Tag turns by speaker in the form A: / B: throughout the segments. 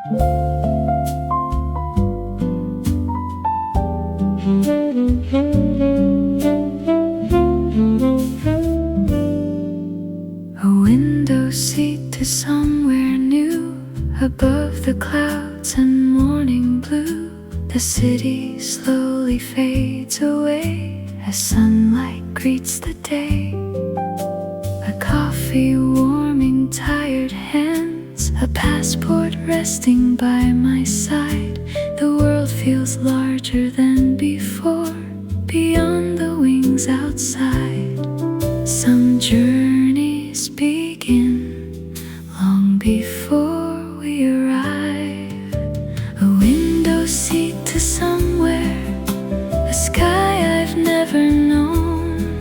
A: A window seat to somewhere new, above the clouds and morning blue. The city slowly fades away as sunlight greets the day. A coffee warming tired hands, a passport resting by my side. The world feels larger than before, beyond the wings outside. Some journeys begin long before we arrive. A window seat to somewhere, a sky I've never known,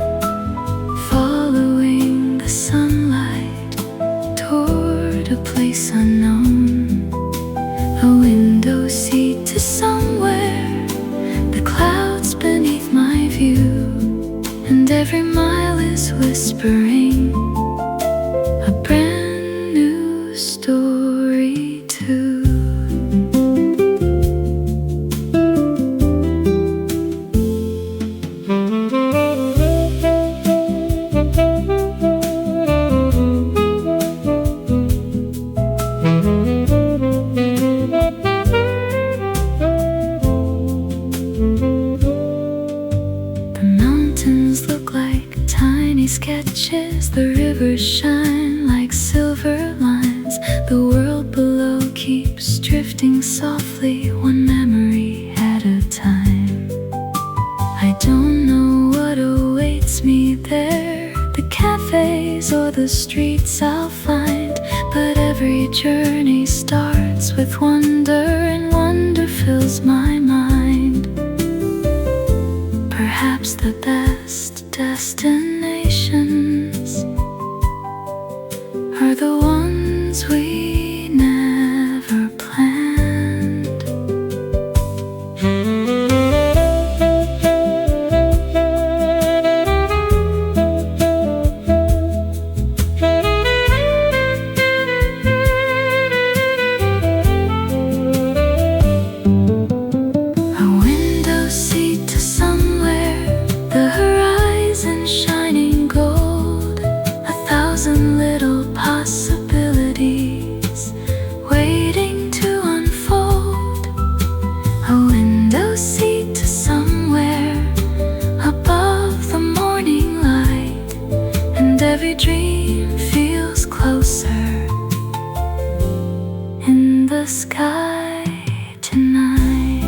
A: following the sunlight toward a place unknown. A window seat to somewhere, the clouds beneath my view, and every mile is whispering a brand new story too. Sketches, the rivers shine like silver lines. The world below keeps drifting softly, one memory at a time. I don't know what awaits me there, the cafes or the streets I'll find, but every journey starts with wonder, and wonder fills my mind. Perhaps the best destinations are the ones we never planned. A window seat to somewhere, the horizon shining gold, a thousand little possibilities waiting to unfold. A window seat to somewhere, above the morning light, and every dream feels closer in the sky tonight.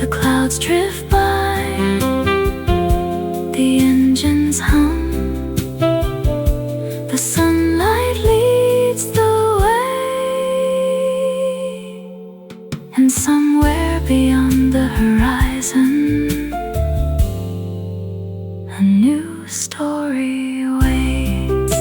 A: The clouds drift by, the engines hum, the sunlight leads the way, and somewhere beyond the horizon, a new story waits.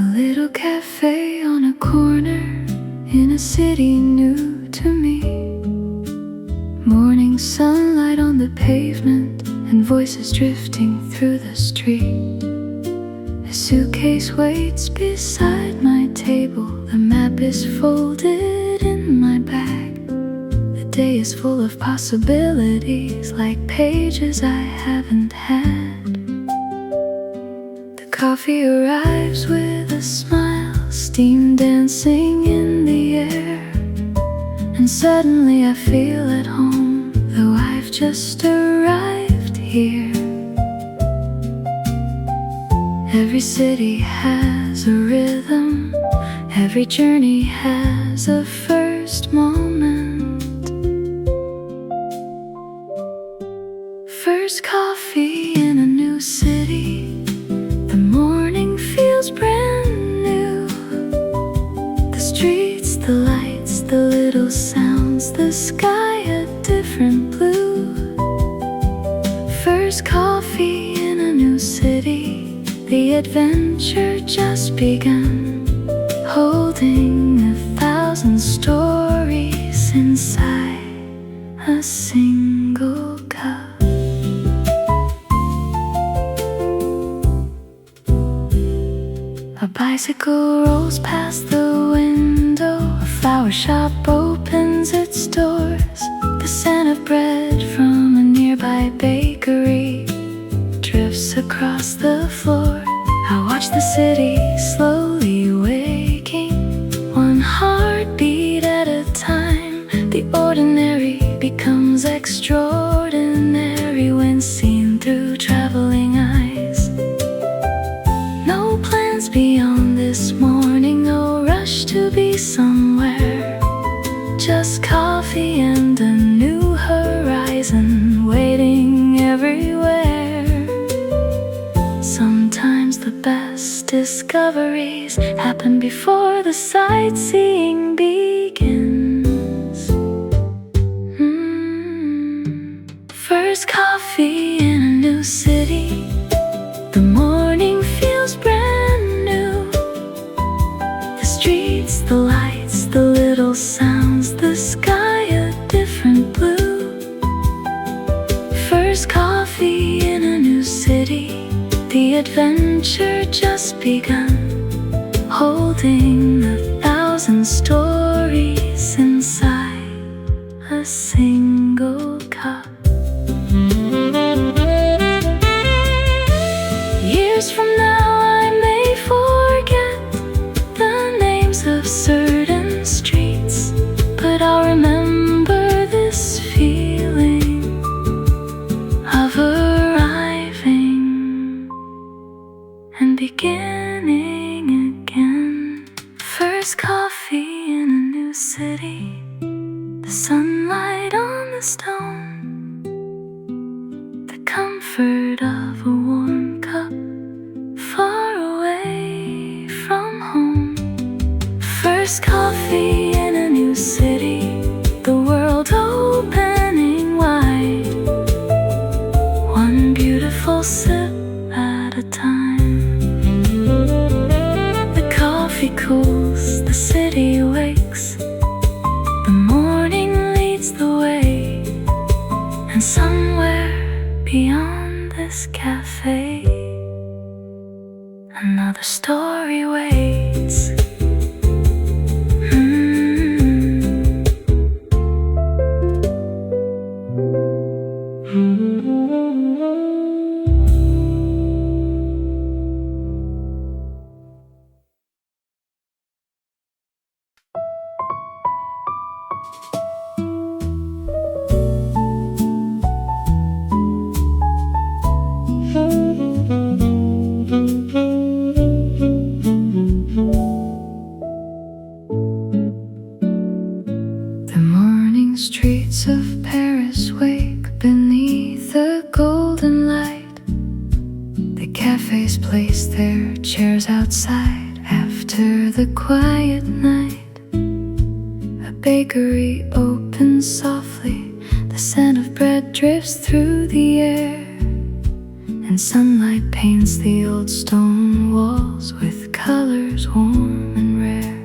A: A little cafe on a corner in a city new to me. Morning sunlight on the pavement and voices drifting through the street. A suitcase waits beside my table, the map is folded in my bag. The day is full of possibilities, like pages I haven't had. Coffee arrives with a smile, steam dancing in the air, and suddenly I feel at home, though I've just arrived here. Every city has a rhythm, every journey has a first moment. First coffee in a new city, the morning feels brand new. The streets, the lights, little sounds, the sky a different blue. First coffee in a new city, the adventure just begun. Holding 1,000 stories inside a single cup. A bicycle rolls past the window, a flower shop opens its doors. The scent of bread from a nearby bakery drifts across the floor. I watch the city slowly waking, one heartbeat at a time. The ordinary becomes extraordinary when seen through traveling eyes. No plans beyond this morning, no rush to be somewhere. Just coffee and a new horizon waiting everywhere. Sometimes the best discoveries happen before the sightseeing begins. First coffee in a new city, the morning feels brand new. The streets, the lights, the little sounds, the sky a different blue. First coffee in a new city, the adventure just begun. Holding 1,000 stories inside a single cup. Years from now I may forget the names of certain streets, but I'll remember this feeling of arriving and beginning again. First coffee in a new city, the sunlight on the stone, the comfort of a warm cup far away from home. First coffee in a new city, the world opening wide, one beautiful sip at a time. The coffee cools, the city wakes, the morning leads the way, and somewhere beyond this cafe, another story waits. The morning streets of Paris wake beneath the golden light. The cafes place their chairs outside after the quiet night. A bakery opens softly, the scent of bread drifts through the air, and sunlight paints the old stone walls with colors warm and rare.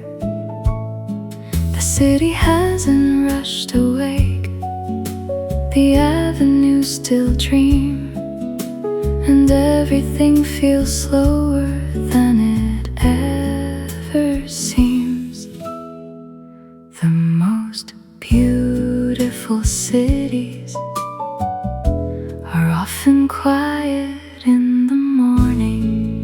A: The city hasn't rushed awake, the avenues still dream, and everything feels slower than it ever seems. The most beautiful cities are often quiet in the morning.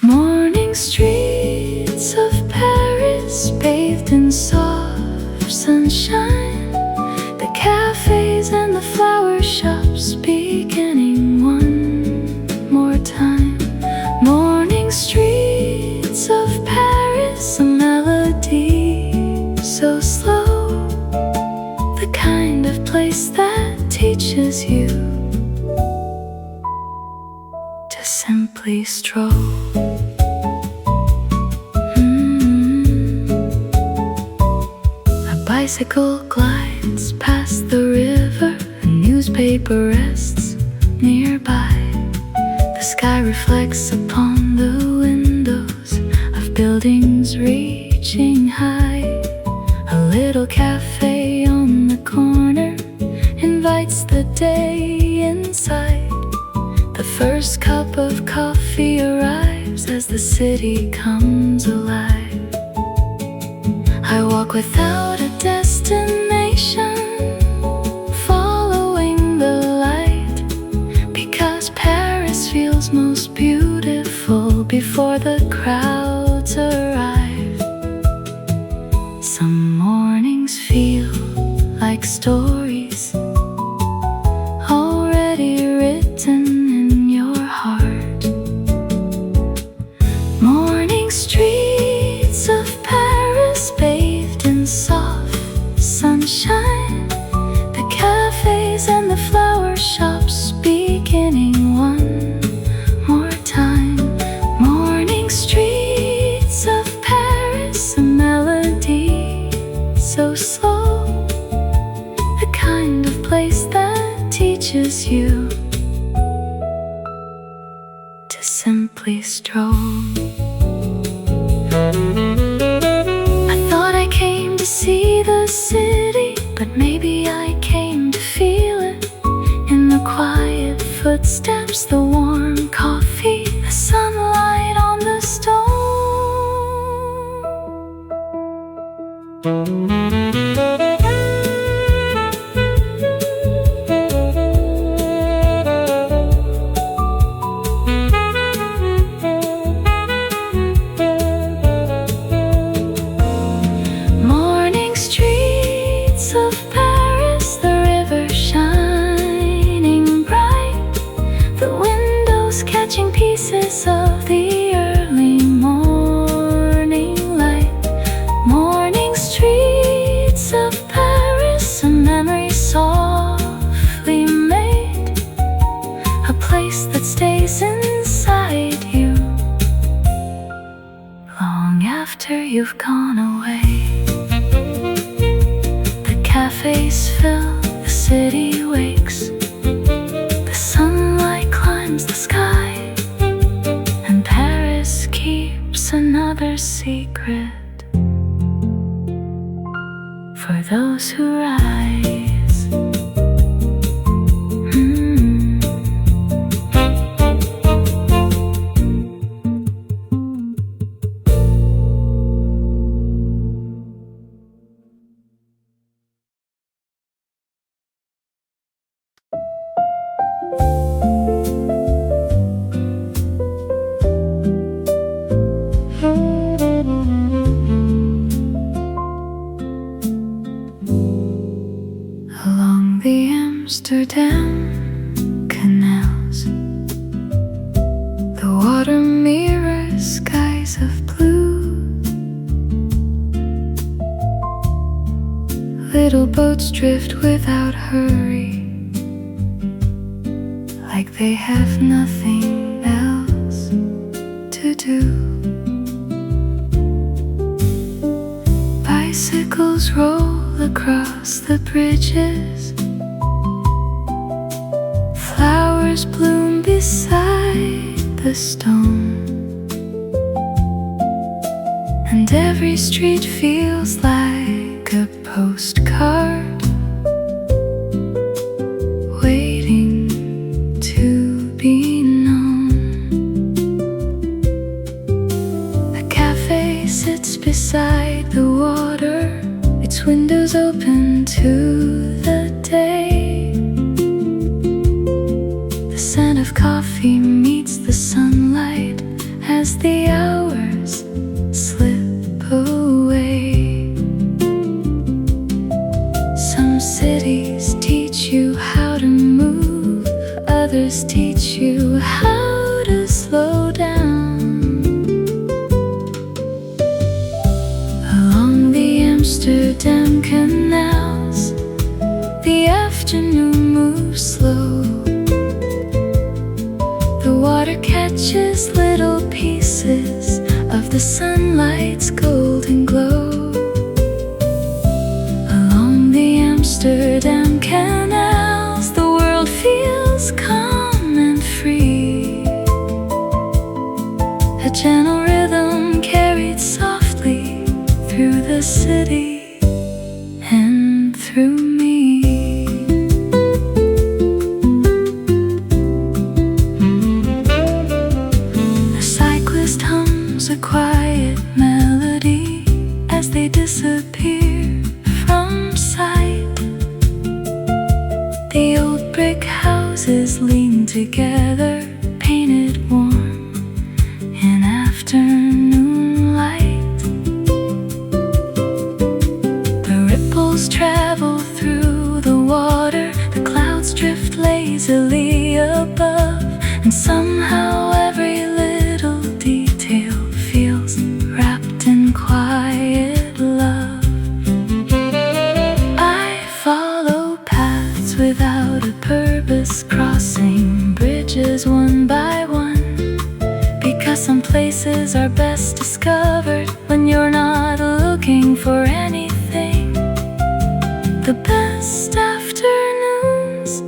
A: Morning streets of Paris bathed in soft sunshine, the cafes and the flower shops beginning one more time. Morning streets of Paris, a melody so slow, the kind of place that teaches you to simply stroll. bicycle glides past the river, a newspaper rests nearby. The sky reflects upon the windows of buildings reaching high. A little cafe on the corner invites the day inside. The first cup of coffee arrives as the city comes alive. I walk without a destination, following the light, because Paris feels most beautiful before the crowds arrive. Some mornings feel like stories already written in your heart. Morning streets of Paris bathed in soft sunshine, the cafes and the flower shops beginning one more time. Morning streets of Paris, a melody so slow, the kind of place that teaches you to simply stroll. I thought I came to see the city, but maybe I came to feel it. In the quiet footsteps, the warm coffee, the sunlight on the stone. Morning streets of Paris, the river shining bright, the windows catching pieces of the early morning light. Morning streets of Paris, a memory softly made, a place that stays inside you long after you've gone away. The cafes fill, the city wakes, the sunlight climbs the sky, and Paris keeps another secret for those who rise. Along the Amsterdam canals, the water mirrors skies of blue. Little boats drift without hurry, like they have nothing else to do. Bicycles roll across the bridges, flowers bloom beside the stone, and every street feels like a postcard waiting to be known. A cafe sits beside the water, its windows open to the day. The scent of coffee meets the sunlight as the hours slip away. Some cities teach you how to move, others teach you how to slow down. Along the Amsterdam canals, the afternoon moves slow. The water catches little pieces of the sunlight's golden glow. the city and through me. A cyclist hums a quiet melody as they disappear from sight. The old brick houses lean together, painted warm in afternoon light. The ripples travel through the water, the clouds drift lazily above, and somehow every little detail feels wrapped in quiet love. I follow paths without a purpose, crossing bridges one by one, because some places are best discovered when you're not looking for anything. The best afternoons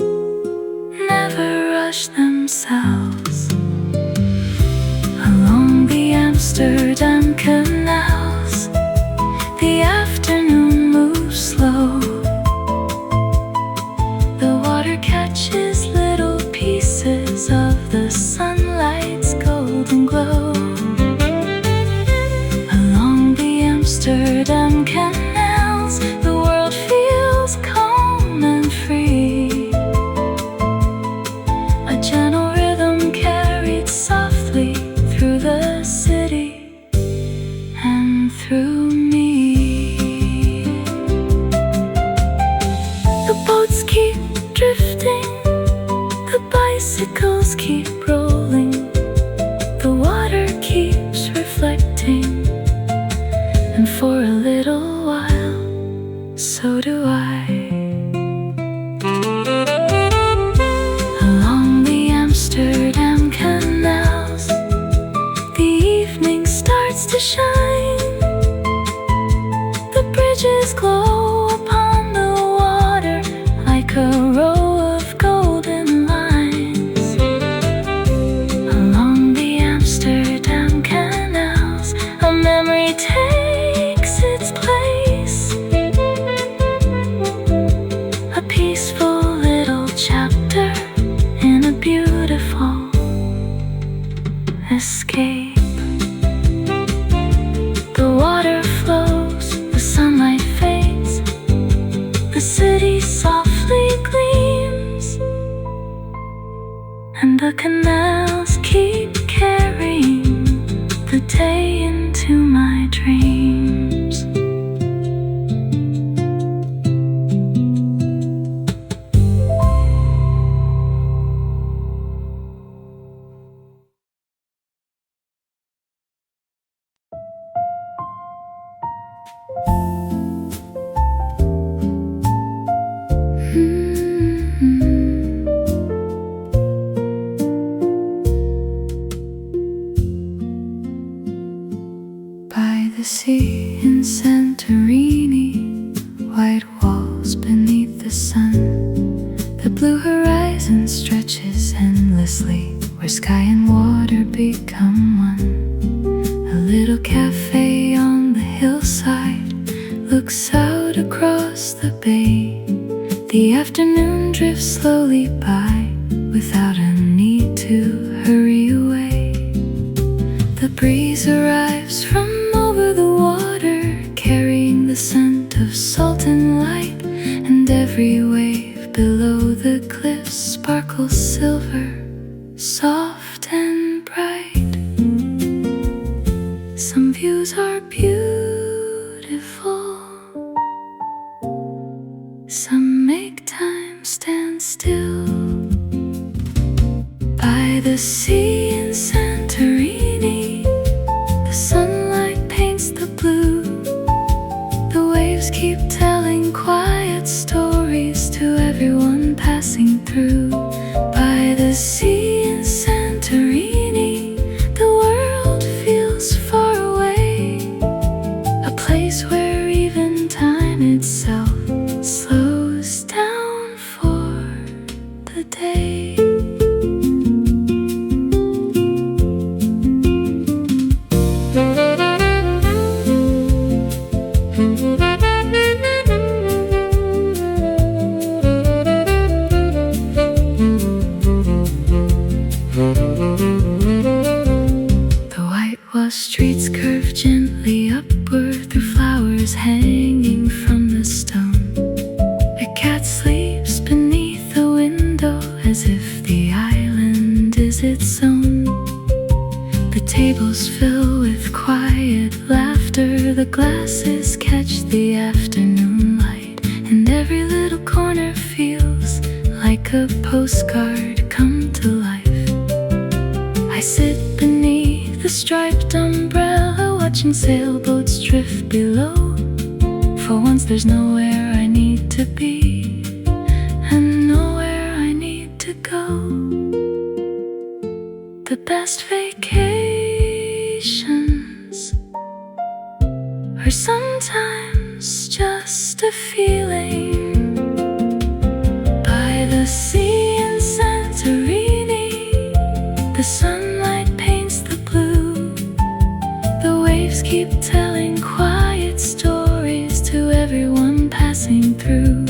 A: never rush themselves along the Amsterdam canals. The afternoon moves slow. The water catches little pieces of the sunlight's golden glow. Along the Amsterdam canals, the world feels calm and free. A gentle rhythm carried softly through the city and through me. The boats keep drifting, the bicycles keep rolling, the water keeps reflecting, and for a little while, so do I. Along the Amsterdam canals, the evening starts to shine. The bridges glow upon the water like a row of golden lines. Along the Amsterdam canals, a memory takes its place. A peaceful little chapter in a beautiful escape. The water flows, the sunlight fades, the city softly gleams, and the canals keep carrying the day into my dreams. By the sea in Santorini, white walls beneath the sun, the blue horizon stretches endlessly, where sky and water become one. A little cafe on the hillside looks out across the bay. The afternoon drifts slowly by without a need to hurry away. The breeze arrives from over the water, carrying the scent of salt and light, and every wave below the cliffs sparkles silver, soft and bright. Some views are beautiful, some make time stand still. By the sea in Santorini, the sunlight paints the blue. The waves keep telling quiet stories to everyone passing through. By the sea in Santorini, the world feels far away, a place where even time itself slows down for the day. flowers hanging from the stone. A cat sleeps beneath the window as if the island is its own. The tables fill with quiet laughter, the glasses catch the afternoon light, and every little corner feels like a postcard come to life. I sit beneath the striped umbrella, watching sailboats drift below. For once there's nowhere I need to be, and nowhere I need to go. The best vacations are sometimes just a feeling. By the sea in Santorini, the sunlight paints the blue. The waves keep telling quiet stories to everyone passing through.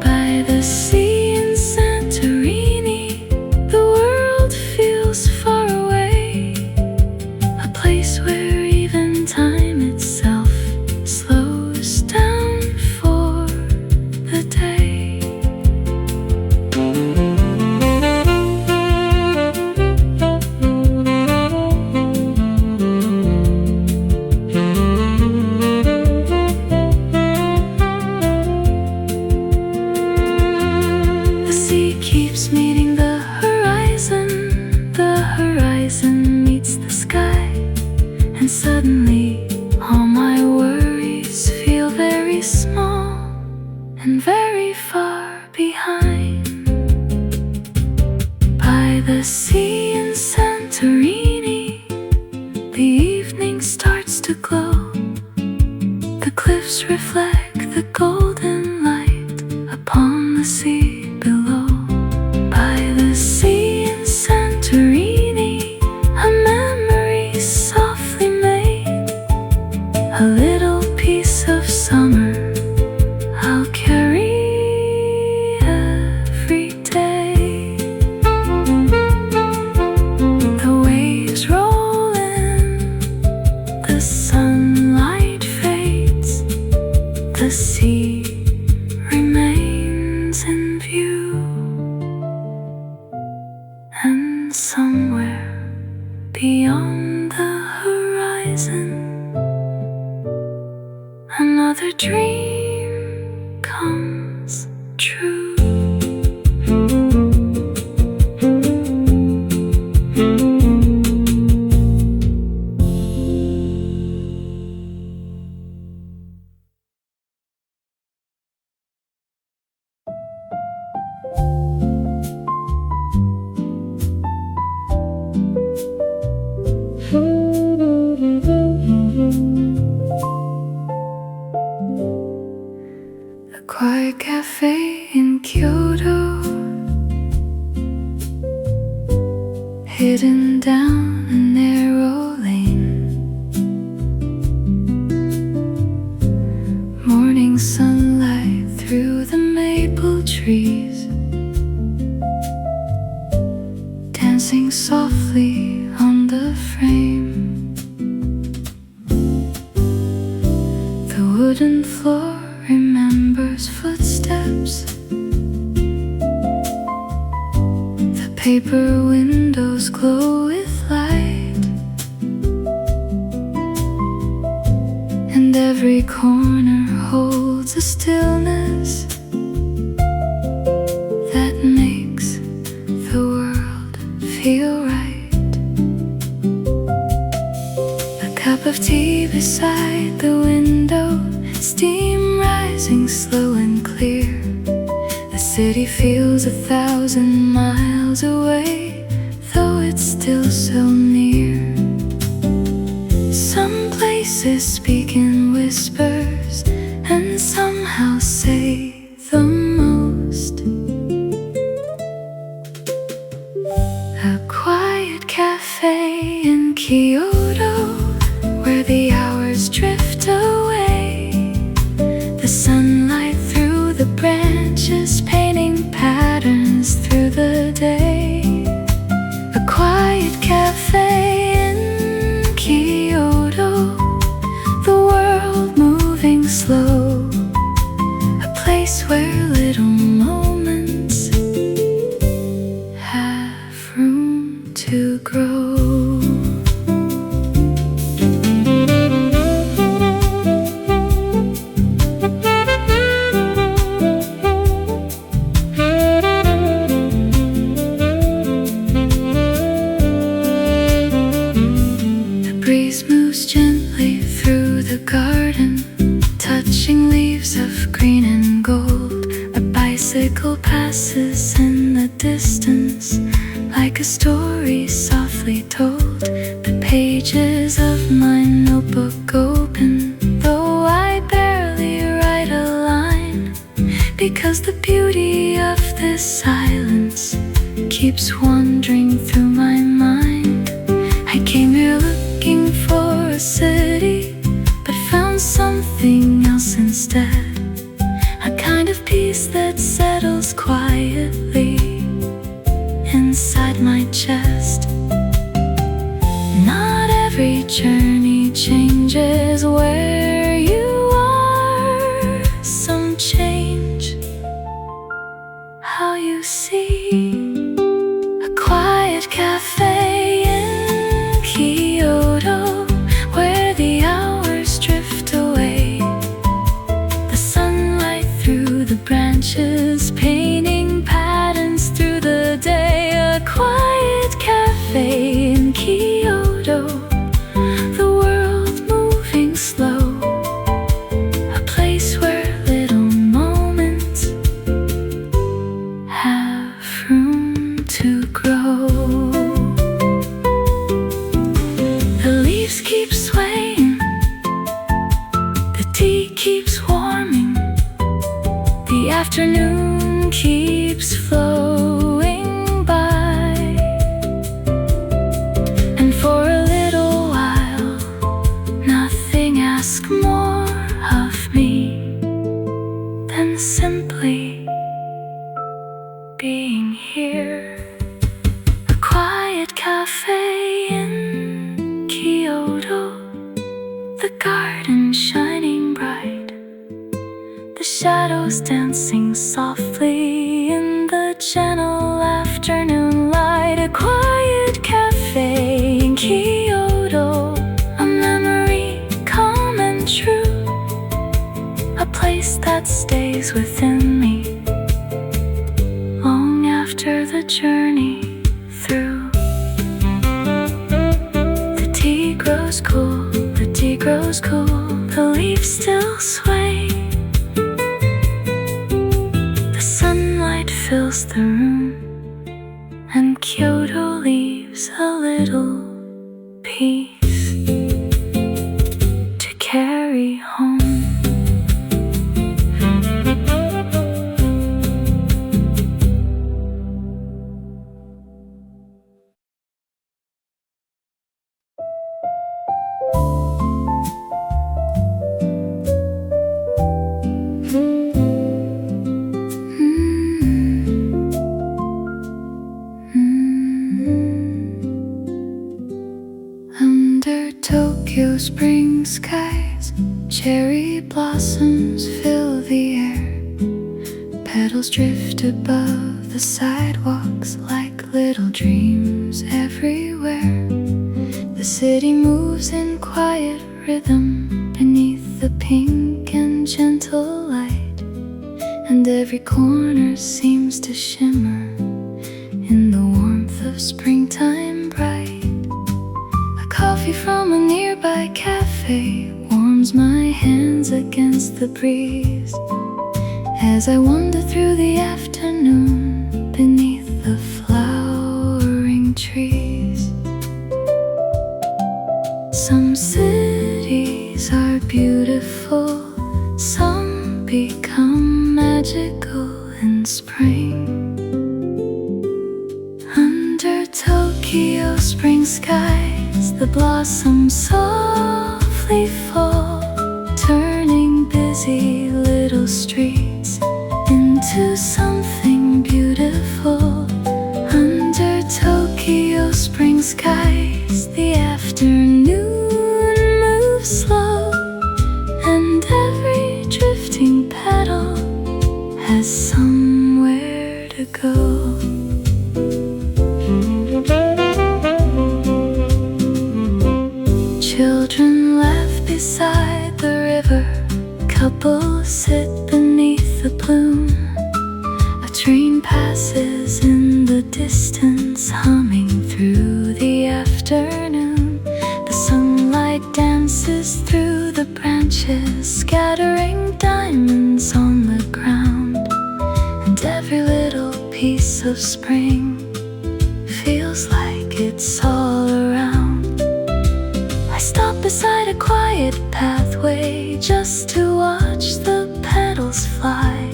A: By the sea in Santorini, the world feels far away, a place where even time itself slows down for the day. The sea keeps meeting the horizon meets the sky, and suddenly all my worries feel very small and very far behind. By the sea in Santorini, the evening starts to glow. The cliffs reflect the golden light upon the sea below. By the sea in Santorini, a memory softly made, a little piece of summer I'll carry every day. The waves roll in, the sunlight fades, the sea remains in view, and somewhere beyond the horizon, another dream comes true. A quiet cafe in Kyoto, hidden down a narrow lane. Morning sunlight through the maple trees, dancing softly on the frame. The wooden floor remembers footsteps, the paper windows glow with light, and every corner holds a stillness that makes the world feel right. A cup of tea beside the window, steam rising slow and clear. The city feels 1,000 miles away, though it's still so near. Some places speak in whispers and somehow say the most. A quiet cafe in Kyoto, where the hours drift away, the sunlight through the branches painting patterns through the day. A quiet cafe streets of green and gold. A bicycle passes in the distance, like a story softly told. The pages of my notebook open, though I barely write a line, because the beauty of this silence keeps wandering through my mind. I came here looking for a city, but found something else instead. A kind of peace that settles quietly inside my chest. Not every journey changes where you are. Some change how you see. A quiet cafe in Kyoto, where the hours drift away. The sunlight through the branches, painting patterns through the day. A quiet cafe in Kyoto, the world moving slow. A place where little moments have room to grow. The leaves keep swaying, the tea keeps warming, the afternoon keeps flowing by. And for a little while, nothing asks more of me than simply being here. A quiet cafe in Kyoto, the garden shining bright, the shadows dancing softly in the gentle afternoon light. A quiet cafe in Kyoto, a memory calm and true, a place that stays within me long after the journey through. The tea grows cool, the tea grows cool, the leaves still sway. The sunlight fills the room, and Kyoto leaves a little piece to carry home. Under Tokyo spring skies, cherry blossoms fill the air. Petals drift above the sidewalks like little dreams everywhere. The city moves in quiet rhythm beneath the pink and gentle light, and every corner seems to shimmer in the warmth of springtime bright. Coffee from a nearby cafe warms my hands against the breeze as I wander through the afternoon beneath the flowering trees. Some cities are beautiful, some become magical in spring. Under Tokyo spring skies, the blossoms softly fall, turning busy little streets into something beautiful. Under Tokyo spring skies, the afternoon moves slow, and every drifting petal has somewhere to go. Children laugh beside the river, couples sit beneath the bloom. A train passes in the distance, humming through the afternoon. The sunlight dances through the branches, scattering diamonds of spring. Feels like it's all around. I stop beside a quiet pathway just to watch the petals fly.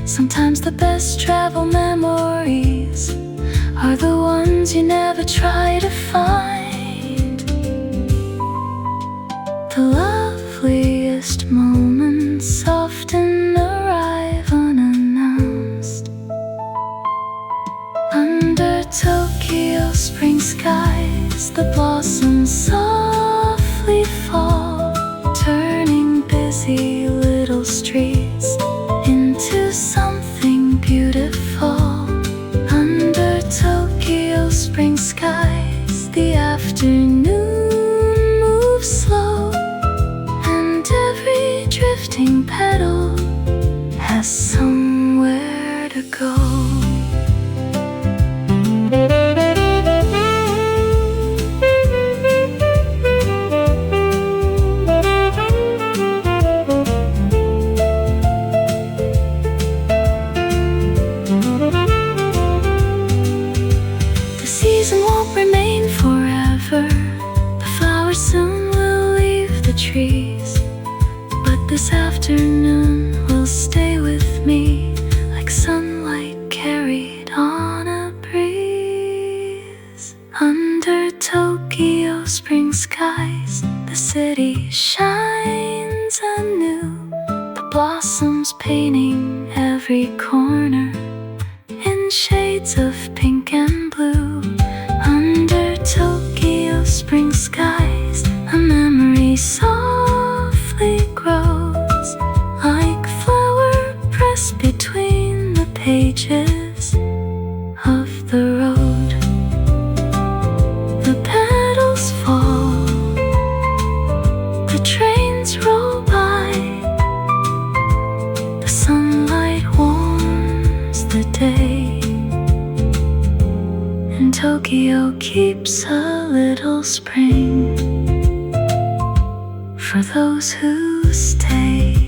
A: Sometimes the best travel memories are the ones you never try to find. The loveliest moments often arrive unannounced. Under Tokyo spring skies, the blossoms softly fall, turning busy little streets into something beautiful. Under Tokyo spring skies, the afternoon moves slow, and every drifting petal has somewhere to go. Trees, but this afternoon will stay with me like sunlight carried on a breeze. Under Tokyo spring skies, the city shines anew, the blossoms painting every corner in shades of pink and blue. Under Tokyo spring skies, a memory softly grows, like flower pressed between the pages of the road. The petals fall, the trains roll by, the sunlight warms the day, and Tokyo keeps a little spring for those who stay.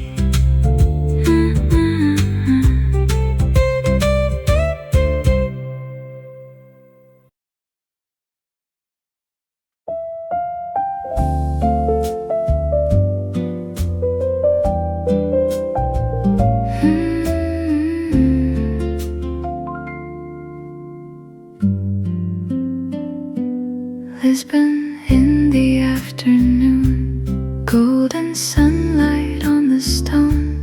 A: Lisbon in the afternoon, golden sunlight on the stone.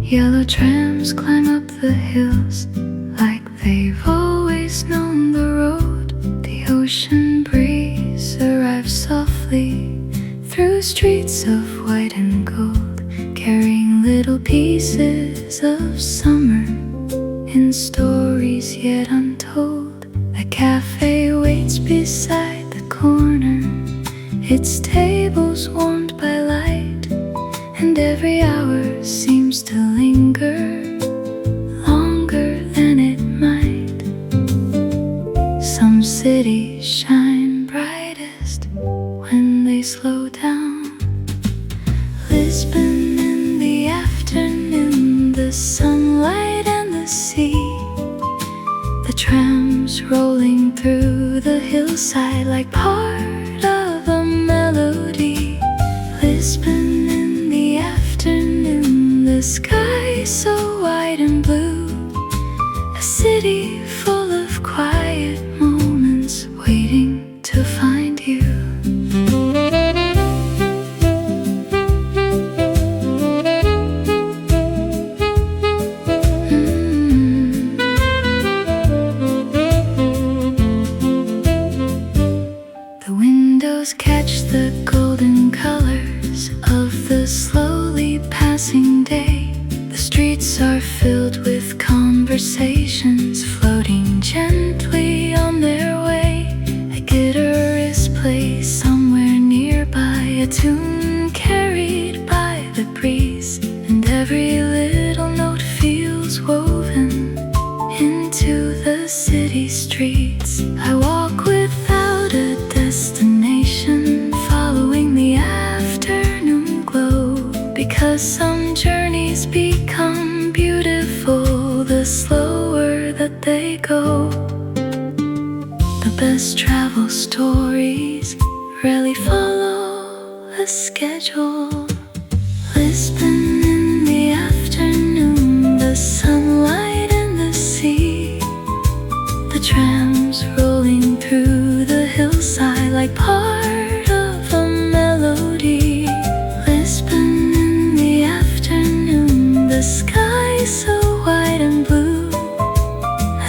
A: Yellow trams climb up the hills like they've always known the road. The ocean breeze arrives softly through streets of white and gold, carrying little pieces of summer in stories yet untold. A cafe waits beside the corner, its tables warmed by light, and every hour seems to linger longer than it might. Some cities shine brightest when they slow down. Lisbon in the afternoon, the sunlight and the sea, the trams rolling through the hillside like part of a melody. Lisbon in the afternoon, the sky so wide and blue, a city full of quiet moments waiting to find you. Catch the golden colors of the slowly passing day. The streets are filled with conversations floating gently on their way. A guitar is played somewhere nearby, a tune carried by the breeze, and every little note feels woven into the city streets. I walk without a destination, following the afternoon glow, because some journeys become beautiful the slower that they go. The best travel stories rarely follow a schedule. Lisbon in the afternoon, the sunlight and the sea, the trams rolling through the hillside like part of a melody. Lisbon in the afternoon, the sky so white and blue,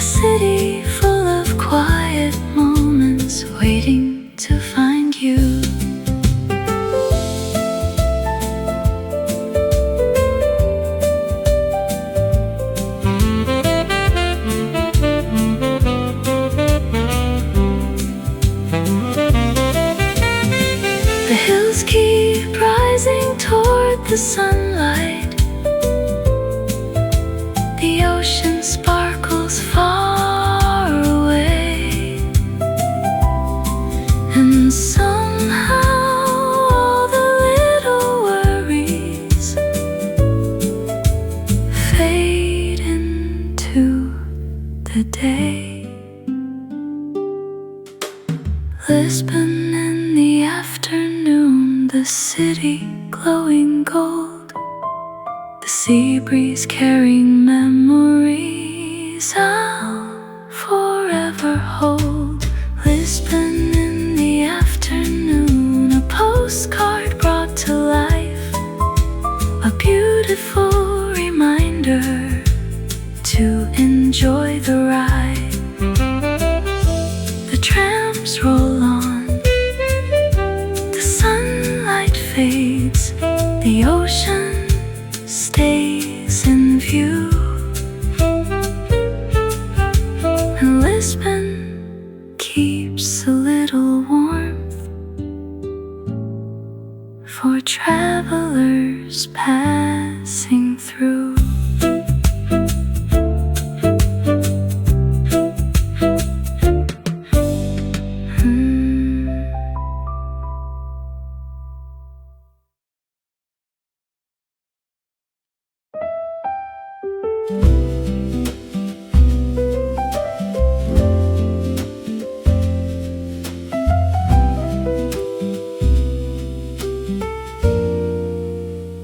A: a city full of quiet moments waiting to find you. The hills keep rising toward the sunlight. The ocean sparkles far away, and somehow all the little worries fade into the day. Lisbon in the afternoon, the city glowing gold, the sea breeze carrying memories I'll forever hold. Lisbon in the afternoon, a postcard brought to life, a beautiful reminder to enjoy the ride. The trams roll on, the sunlight fades, the ocean stays in view, and Lisbon keeps a little warmth for travelers passing through.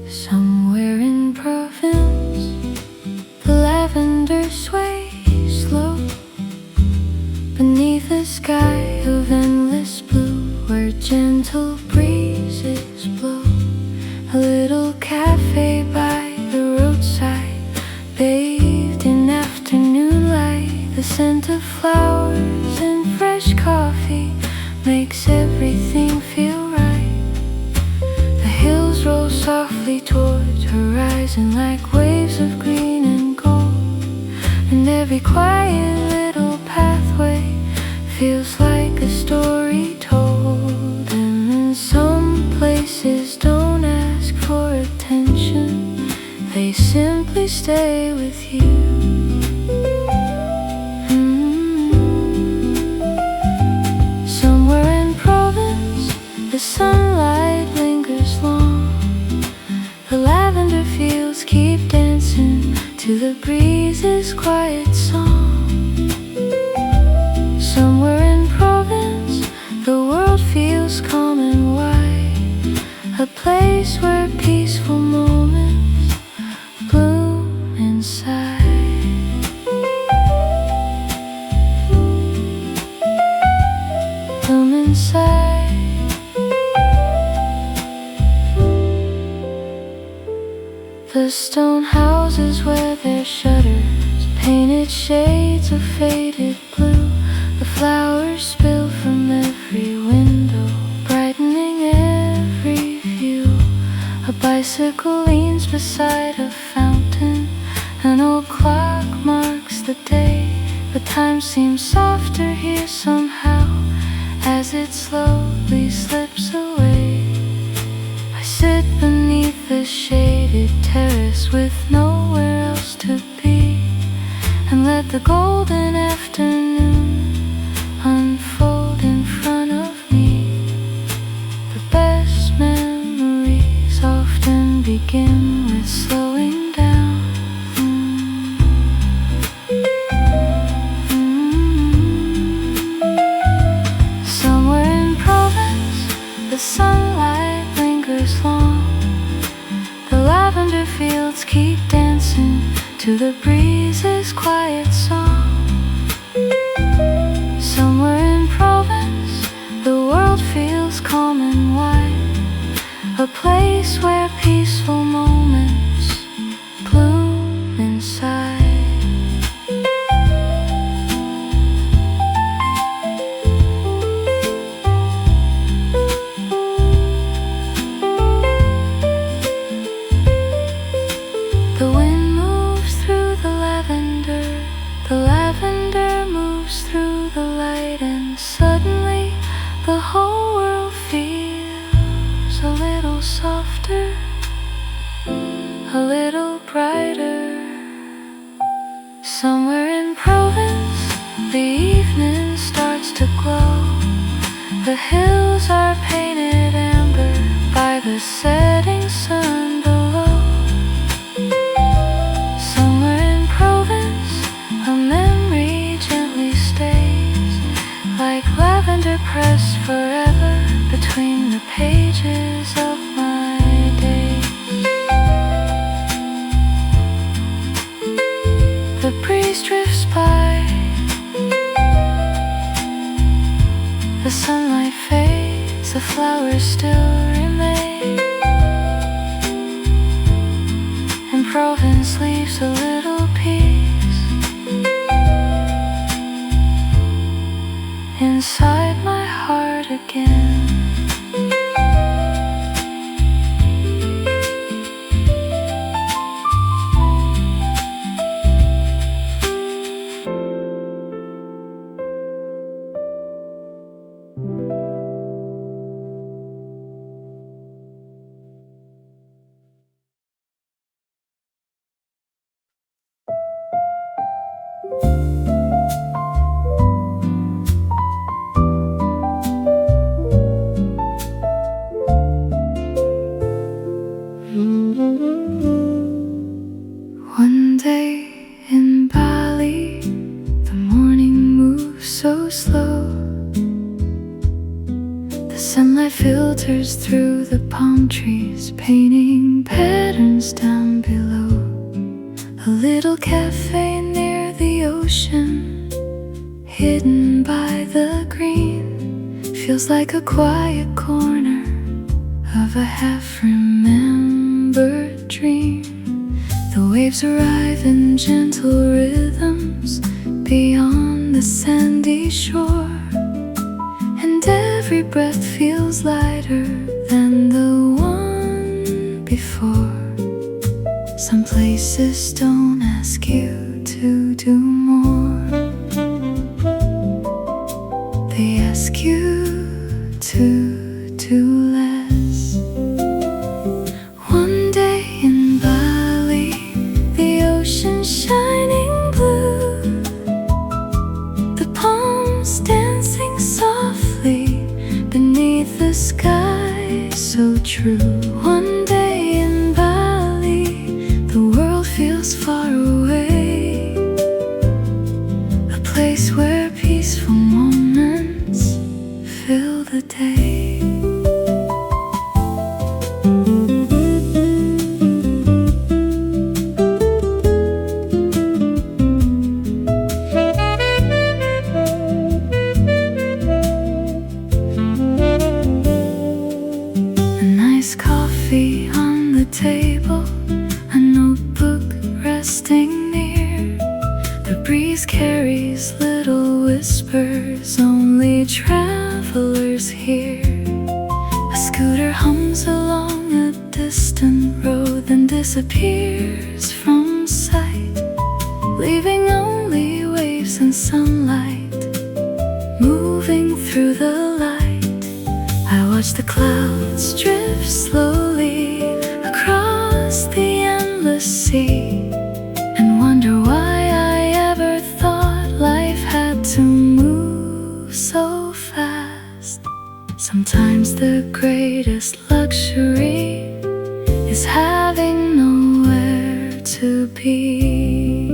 A: Somewhere in Provence, the lavender sways low beneath a sky of endless blue, where gentle breezes blow. A little cafe by the roadside, bathed in afternoon light. The scent of flowers and fresh coffee makes everything feel right. The hills roll softly towards horizon like waves of green and gold, and every quiet little pathway feels like a story told. And then some places don't ask for attention, they simply stay with you. Somewhere in Provence, the sunlight lingers long, the lavender fields keep dancing to the breeze's quiet song. Somewhere in Provence, the world feels calm and wide, a place where peaceful moments bloom inside. Bloom inside. The stone houses wear their shutters, painted shades of faded blue. The flowers spill from every window, brightening every view. A bicycle leans beside a fountain, an old clock marks the day. But time seems softer here somehow, as it slowly slips away. I sit beneath the shaded terrace with nowhere else to be, and let the golden afternoon unfold in front of me. The best memories often begin with slowing down. lavender fields keep dancing to the breeze's quiet song. Somewhere in Provence, the world feels calm and wide, a place where peaceful moments bloom inside. The wind moves through the lavender moves through the light, and suddenly the whole world feels a little softer, a little brighter. Somewhere in Provence, the evening starts to glow. The hills are painted amber by the setting sun below. Somewhere in Provence, a memory gently stays, like lavender pressed forever between the pages of my days. The breeze drifts by, the sunlight fades, the flowers still remain, and Provence leaves a little peace inside my heart again. One day in Bali, the morning moves so slow. The sunlight filters through the palm trees, painting patterns down below. A little cafe near the ocean, hidden by the green, feels like a quiet corner of a half-remembered dream. The waves arrive in gentle rhythms beyond the sandy shore, and every breath feels lighter than the one before. Some places don't ask you to do more, they ask you to do less. One day in Bali, the ocean shining blue, the palms dancing softly beneath the sky so true. One day in Bali, the world feels far away, a place where peaceful moments fill the day. Coffee on the table, a notebook resting near. The breeze carries little whispers only travelers hear. A scooter hums along a distant road, then disappears from sight, leaving only waves and sunlight moving through the light. I watch the clouds drift slowly across the endless sea, and wonder why I ever thought life had to move so fast. Sometimes the greatest luxury is having nowhere to be.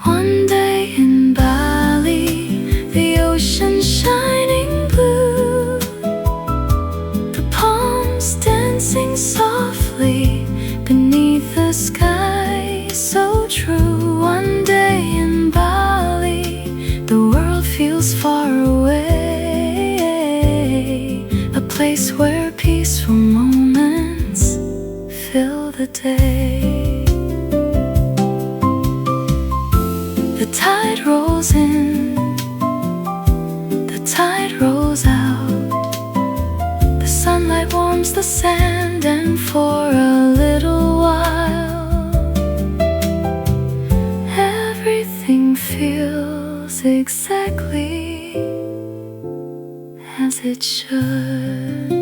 A: One day in Bali, the ocean shining blue, the palms dancing softly day. The tide rolls in, the tide rolls out. The sunlight warms the sand, and for a little while everything feels exactly as it should.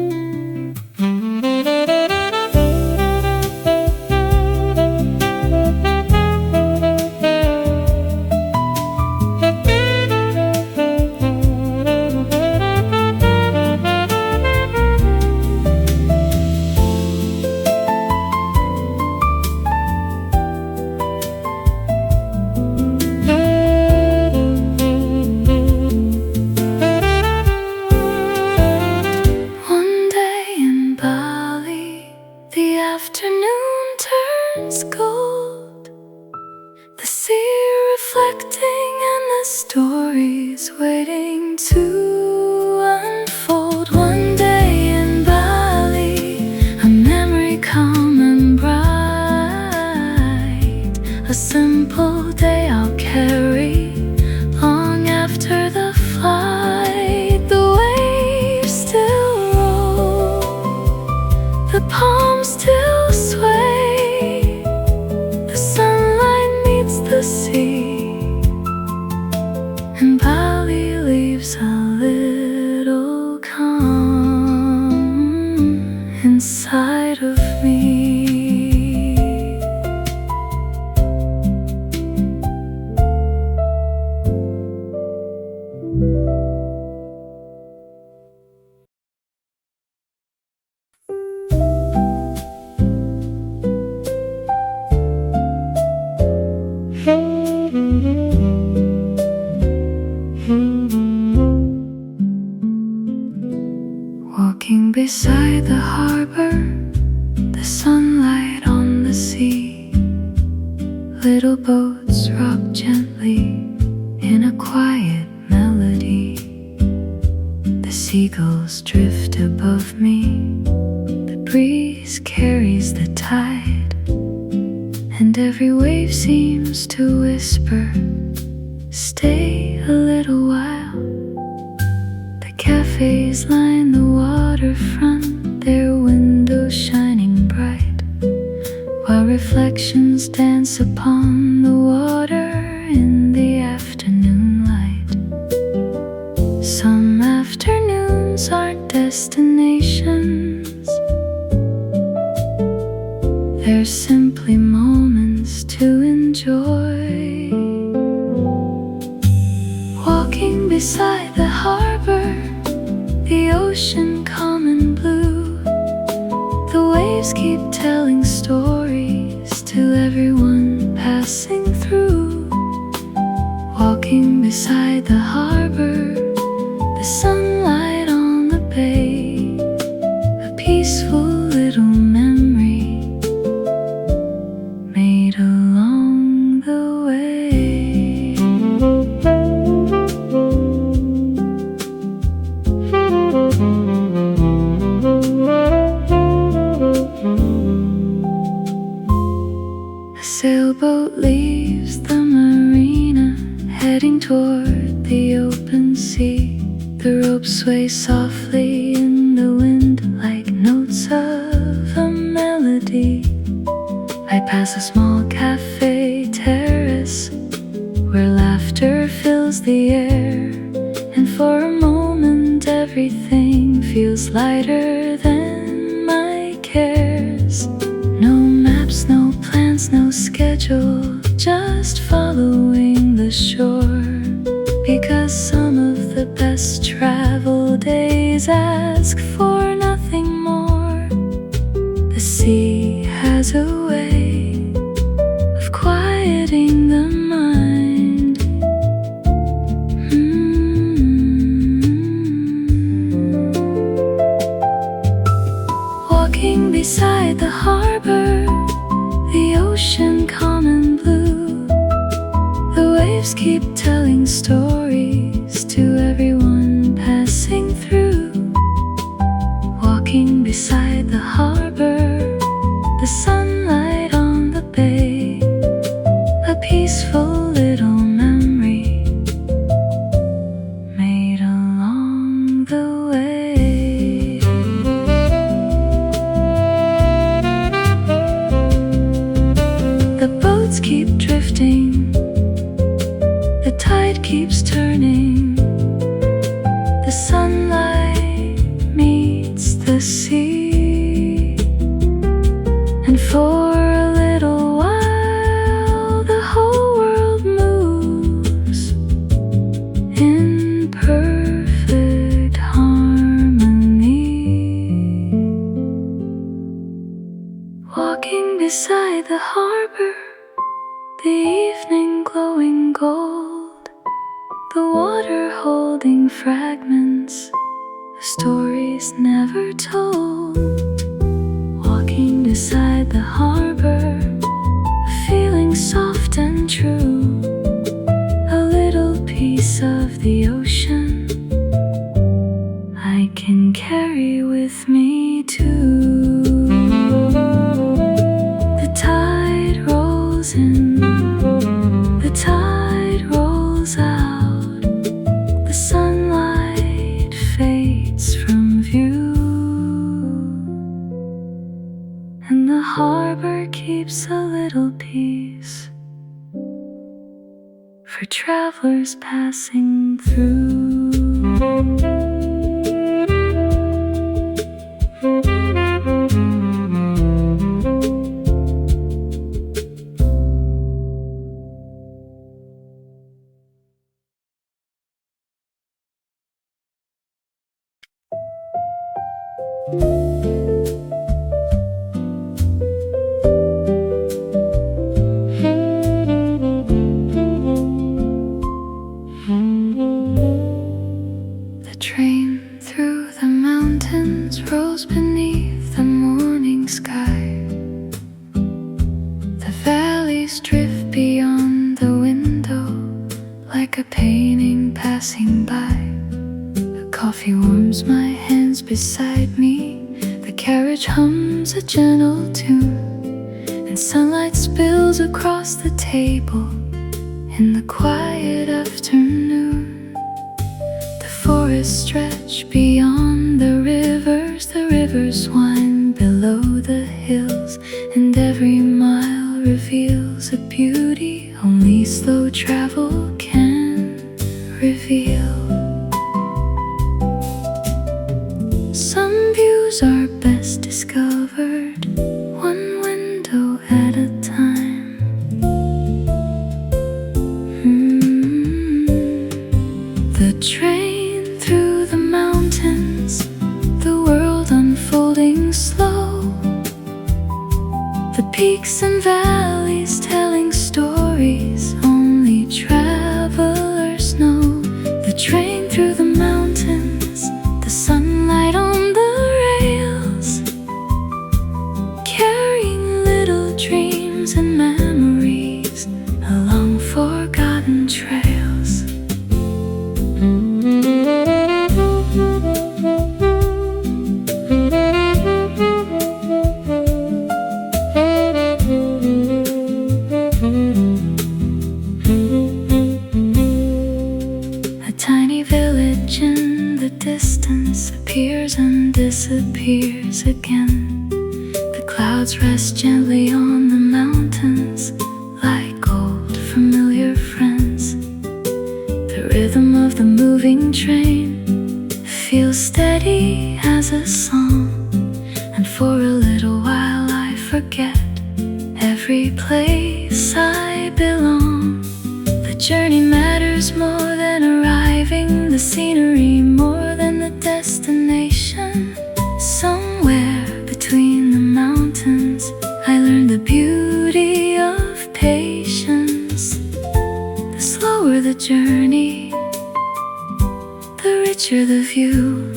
A: Stories waiting to unfold. One day in Bali, a memory calm and bright. A simple day I'll carry long after the flight. The waves still roll, the palms still sway. The sunlight meets the sea, and Bali leaves a little calm inside of me. Walking beside the harbor, the sunlight on the sea. Little boats rock gently in a quiet melody. The seagulls drift above me, the breeze carries the tide, and every wave seems to whisper, stay a little while. The cafes line the waterfront, their windows shining bright, while reflections dance upon the water in the afternoon light. Some afternoons aren't destinations, they're simply moments to enjoy. Walking beside the harbor, the ocean calm and blue. The waves keep telling stories to everyone passing through. Walking beside the harbor, the sunlight on the bay, a peaceful little memory made along the way. A sailboat leaves the marina, heading toward the open sea. The ropes sway softly in the wind like notes of a melody. I pass a small cafe terrace where laughter fills the air, and for a moment everything feels lighter than my cares. No maps, no plans, no schedule, just following the shore. Because some of the best travel days ask for nothing more. The sea has a way of quieting the mind. Walking beside the harbor, the ocean calm and blue. clouds keep drifting, the tide keeps turning, the sunlight meets the sea, and for a little while the whole world moves in perfect harmony. Walking beside the harbor, the evening glowing gold, the water holding fragments of stories never told. Walking beside the harbor, a feeling soft and true, a little piece of the ocean I can carry with me too. The tide rolls in, the tide rolls out, the sunlight fades from view, and the harbor keeps a little peace for travelers passing through. The train through the mountains rolls beneath the morning sky. The valleys drift beyond the window like a painting passing by. The coffee warms my hands beside me, the carriage hums a gentle tune, and sunlight spills across the table in the quiet afternoon. The forests stretch beyond the rivers wind below the hills, and every mile reveals a beauty only slow travel can reveal. Some views are best discovered one window at a time. The train through the mountains, the world unfolding slow, the peaks and valleys telling stories only travelers know. The train through the mountains, the sunlight on the rails, carrying little dreams and memories along forgotten trails. A tiny village in the distance appears and disappears again. The clouds rest gently on the mountains like old familiar friends. The rhythm of the moving train feels steady as a song, and for a little while I forget every place I belong. The journey matters more than arriving, the scenery more than the destination. Somewhere between the mountains I learned the beauty of patience. The slower the journey, the richer the view.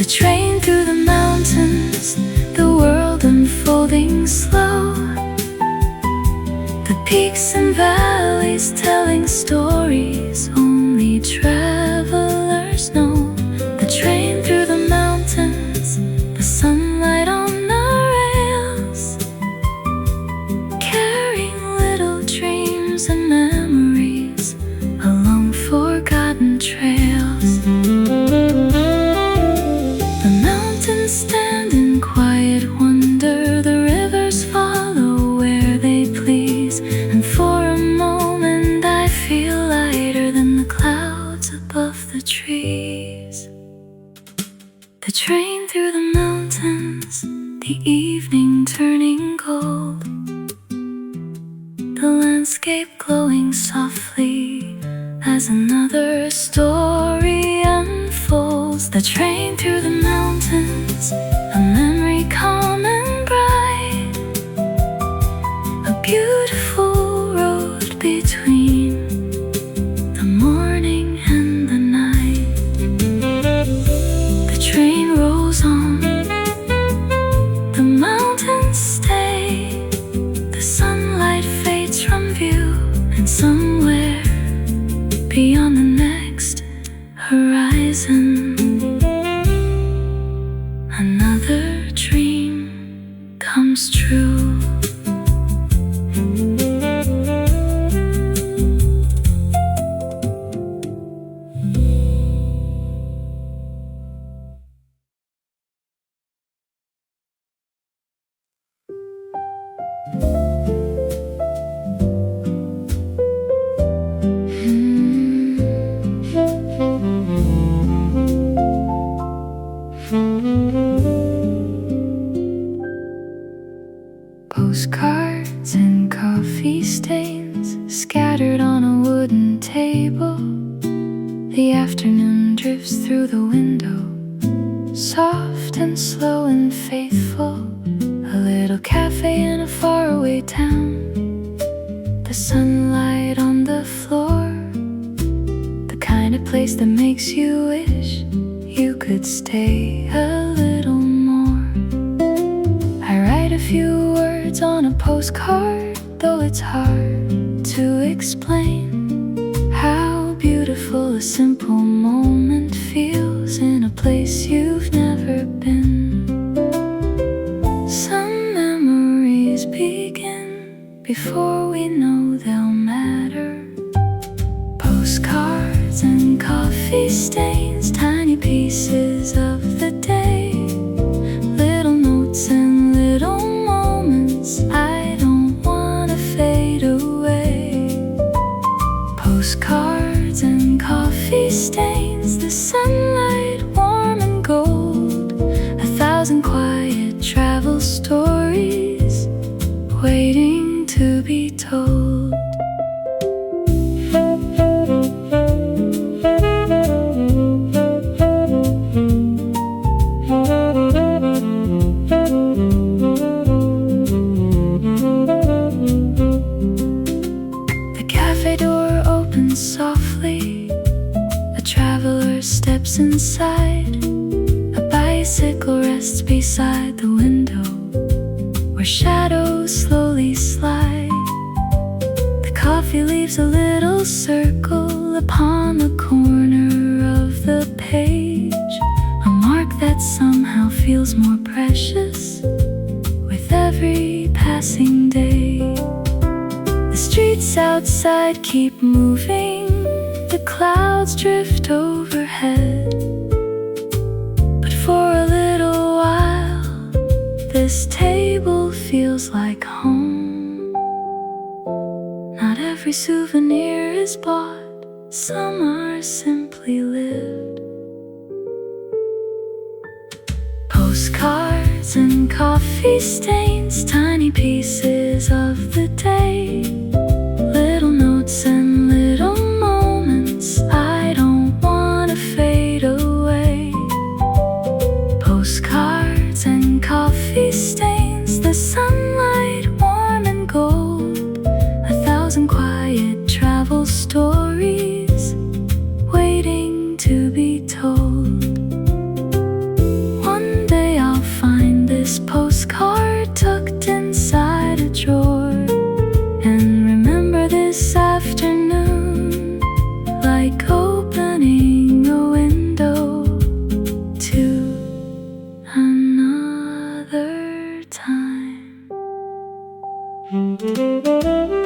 A: The train through the mountains, the world unfolding slow, the peaks and valleys telling stories only travelers know. The train through the mountains, the sunlight on the rails, carrying little dreams and memories along forgotten trails. The mountains stand in quiet wonder, the rivers evening turning gold, the landscape glowing softly as another story unfolds. The train through the mountains, a memory calm and bright, a beautiful road between the morning and the night. The train rolls on, the mountains stay, the sunlight fades from view, and somewhere beyond the next horizon, another dream comes true. Postcards and coffee stains scattered on a wooden table. The afternoon drifts through the window, soft and slow and faithful. A little cafe in a faraway town, the sunlight on the floor, the kind of place that makes you wish you could stay a little more. I write a few words on a postcard, though it's hard to explain how beautiful a simple moment feels in a place you've never been. Some memories begin before we know they'll matter. Postcards and coffee stains, tiny pieces of the day, little notes and little moments I don't wanna fade away. Postcards and coffee stains, the sunlight warm and gold, 1,000 quiet travel stories waiting to be told. Softly, a traveler steps inside. A bicycle rests beside the window, where shadows slowly slide. The coffee leaves a little circle upon the corner of the page, a mark that somehow feels more precious with every passing day. The streets outside keep moving, the clouds drift overhead, but for a little while this table feels like home. Not every souvenir is bought, some are simply lived. Postcards and coffee stains, tiny pieces of the day, little notes and little moments I don't wanna fade away. Postcards and coffee stains, the sunlight warm and gold, 1,000 quiet travel stories waiting to be told. One day I'll find this postcard tucked inside a drawer, and remember this afternoon like opening a window to another time.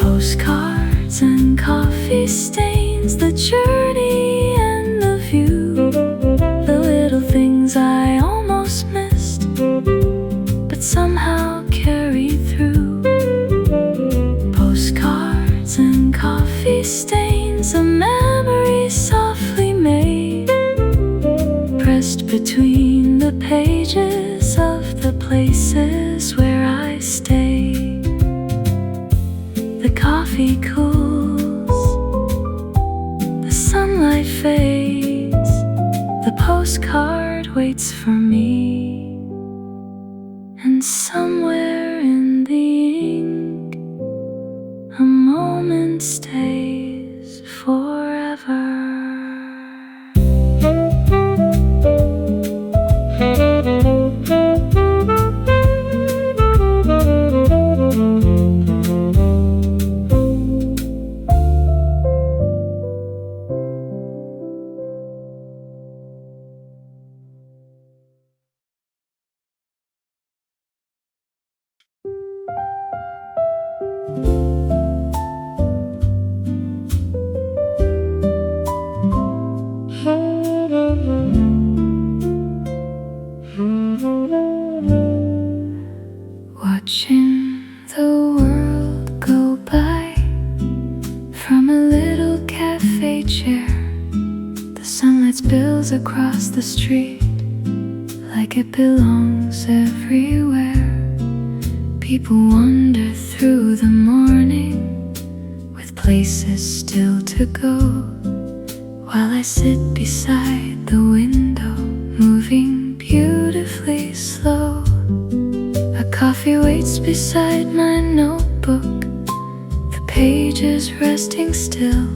A: Postcards and coffee stains, the journey and the view, the little things I almost missed but somehow carry through. Postcards and coffee stains, a memory softly made, pressed between the pages of the places slowly cools, the sunlight fades, the postcard waits for me, and somewhere in the ink a moment stays forever. Watching the world go by from a little cafe chair, the sunlight spills across the street like it belongs everywhere. People wander through the morning with places still to go, while I sit beside the window, moving beautifully slow. A coffee waits beside my notebook, the pages resting still,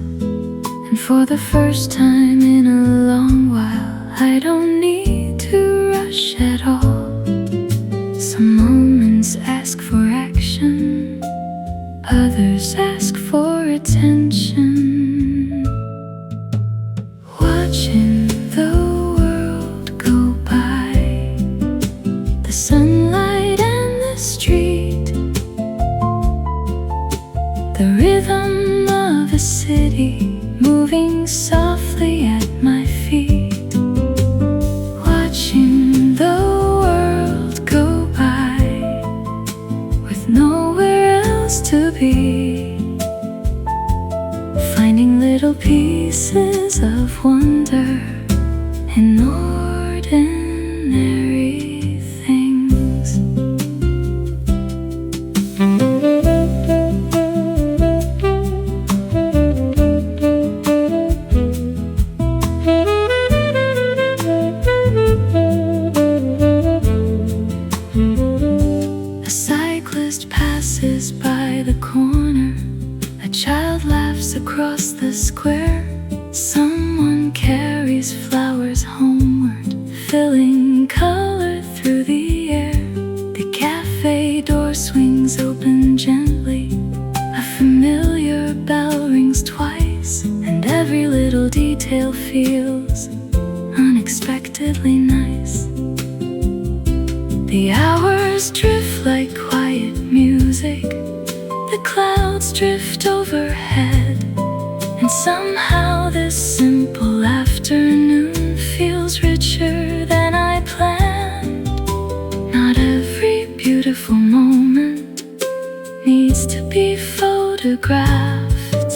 A: and for the first time in a long while, I don't need to rush at all. Some moments ask for action, others ask for attention. Watching the world go by, the sunlight and the street, the rhythm of a city moving softly at my feet. Watching the world go by with nowhere else to be, finding little pieces of wonder in ordinary things. A cyclist passes by the corner, a child laughs across the square, someone carries flowers homeward, filling color through the air. The cafe door swings open gently, a familiar bell rings twice, and every little detail feels unexpectedly nice. The hours drift like quiet music, the clouds drift overhead, and somehow this simple afternoon feels richer than I planned. Not every beautiful moment needs to be photographed.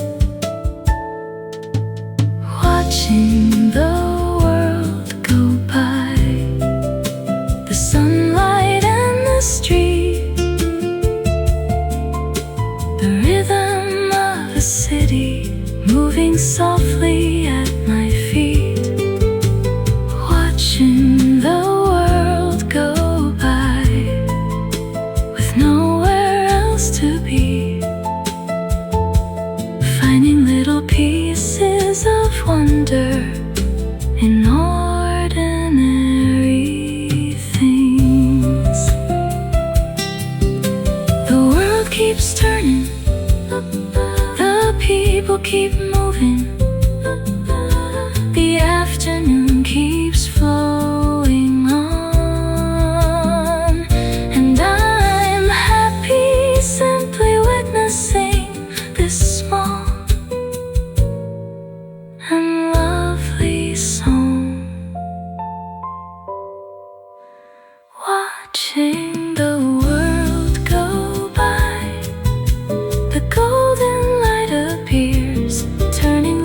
A: Watching the world go by, the sunlight and the street, the rhythm of a city moving softly at my feet. Watching the world go by with nowhere else to be, finding little pieces of wonder in ordinary things. The world keeps turning, the people keep moving, the afternoon keeps flowing on, and I'm happy simply witnessing this small and lovely song. Watching the world go by, the golden light appears, turning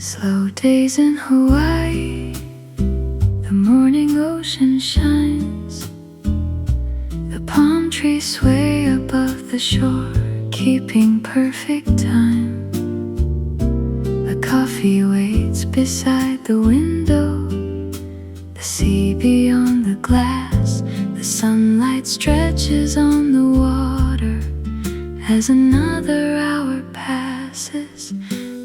A: Slow days in Hawaii, the morning ocean shines. The palm trees sway above the shore, keeping perfect time. The coffee waits beside the window, the sea beyond the glass. The sunlight stretches on the water as another hour passes.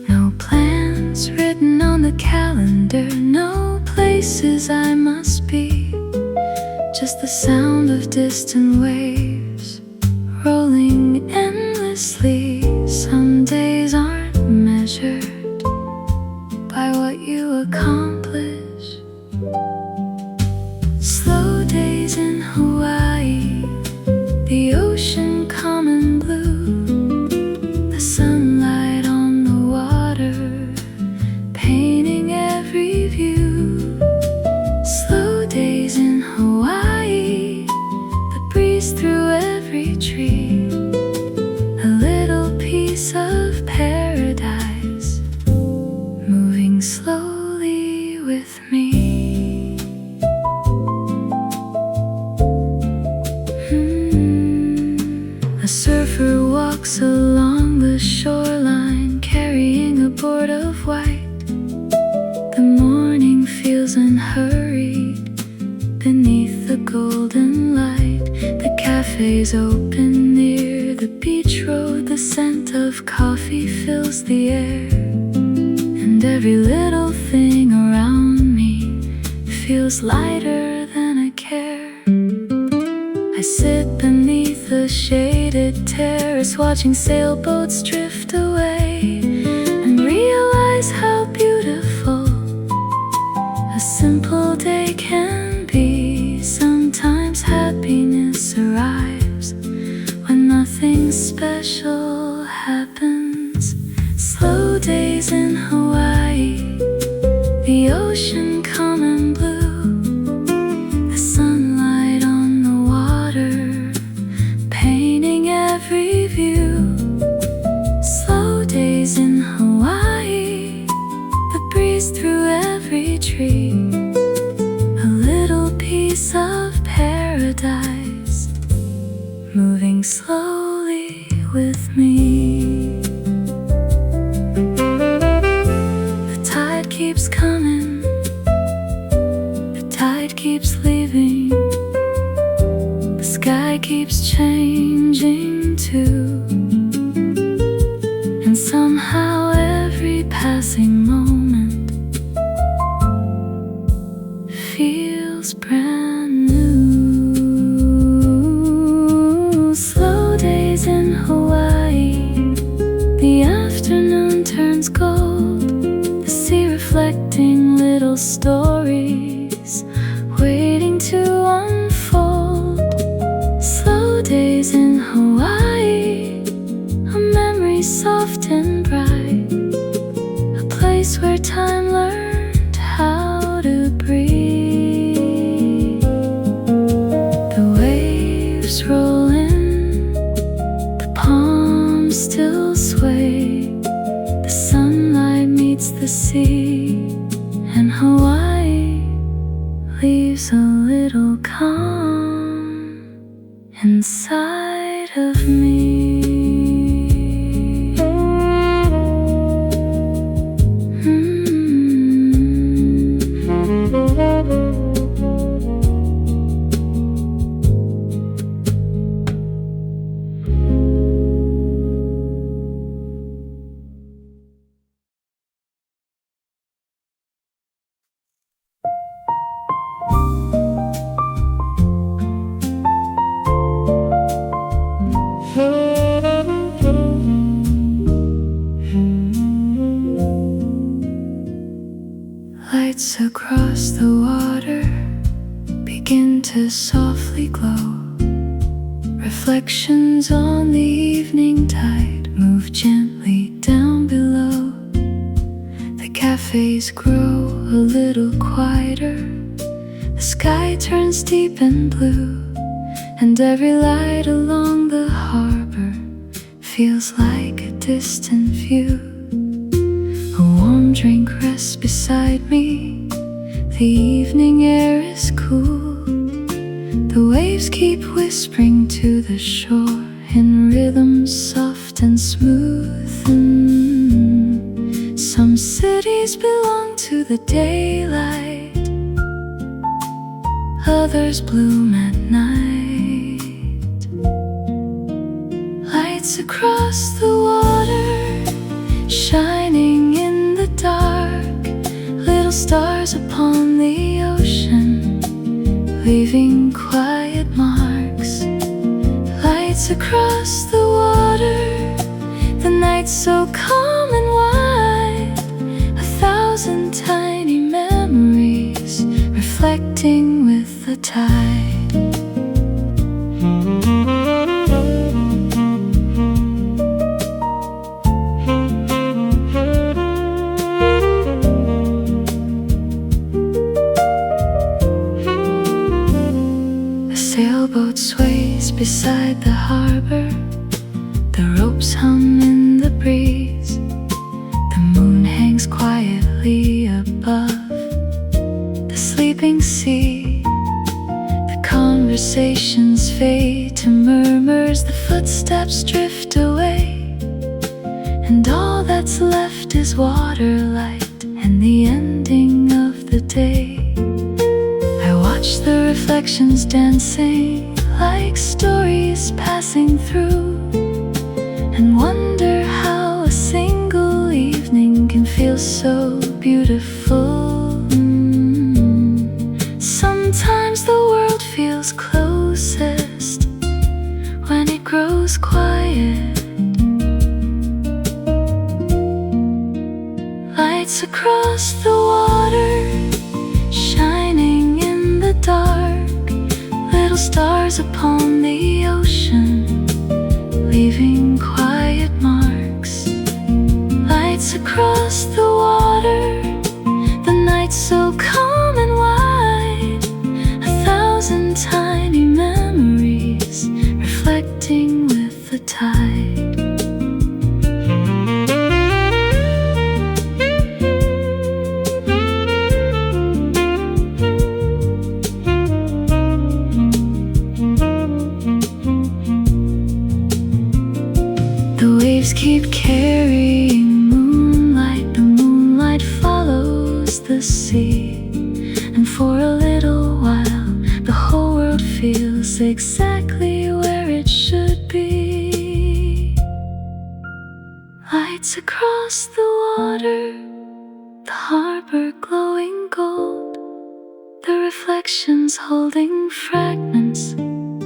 A: No plans written on the calendar, no places I must be, just the sound of distant waves rolling endlessly. Some days aren't measured by what you accomplish. Slow days in Hawaii, the ocean calm and blue, the sunlight on the water painting every view. Slow days in Hawaii, the breeze through every tree, a little piece of paradise moving slowly with me. A surfer walks along the shoreline, carrying a board of white. The morning feels unhurried beneath the golden light. The cafe's open near the beach road. The scent of coffee fills the air, and every little thing around me feels lighter than a care. I sit beneath a shaded terrace, watching sailboats drift away, and realize how beautiful a simple day can be. Sometimes happiness arrives when nothing special happens. Slow days in Hawaii, the ocean calm and blue, the sunlight on the water painting every view. Slow days in Hawaii, the breeze through every tree, a little piece of paradise moving slowly with me. The tide keeps coming, the tide keeps leaving, the sky keeps changing too, and somehow every passing moment feels brand new. Slow days in Hawaii, the afternoon turns gold, the sea reflecting little stories waiting to unfold. Slow days in Hawaii, a memory soft and bright, a place where time learned how to breathe. The waves roll in, the palms still sway, the sunlight meets the sea, and Hawaii leaves a little calm inside of me. Lights across the water begin to softly glow. Reflections on the evening tide move gently down below. The cafes grow a little quieter, the sky turns deep and blue, and every light along the harbor feels like a distant view. A warm warm drink rests beside me. The evening air is cool. The waves keep whispering to the shore in rhythms soft and smooth. Some cities belong to the daylight, others bloom at night. Lights across the water, shining in the dark. Little stars upon the ocean, leaving quiet marks. Lights across the water, the night's so calm and wide. 1,000 tiny memories reflecting with the tide. Sailboat sways beside the harbor. The ropes hum in the breeze. The moon hangs quietly above the sleeping sea. The conversations fade to murmurs. The footsteps drift away, and all that's left is waterlight and the ending of the day. I watch the reflections dancing like stories passing through, and wonder how a single evening can feel so beautiful. Sometimes the world feels closest when it grows quiet. Lights across the water, shining in the dark. Little stars upon the ocean, leaving quiet marks. Lights across the water, the night's so calm and wide. 1,000 tiny memories reflecting with the tide. Keep carrying moonlight. The moonlight follows the sea, and for a little while the whole world feels exactly where it should be. Lights across the water, the harbor glowing gold. The reflections holding fragments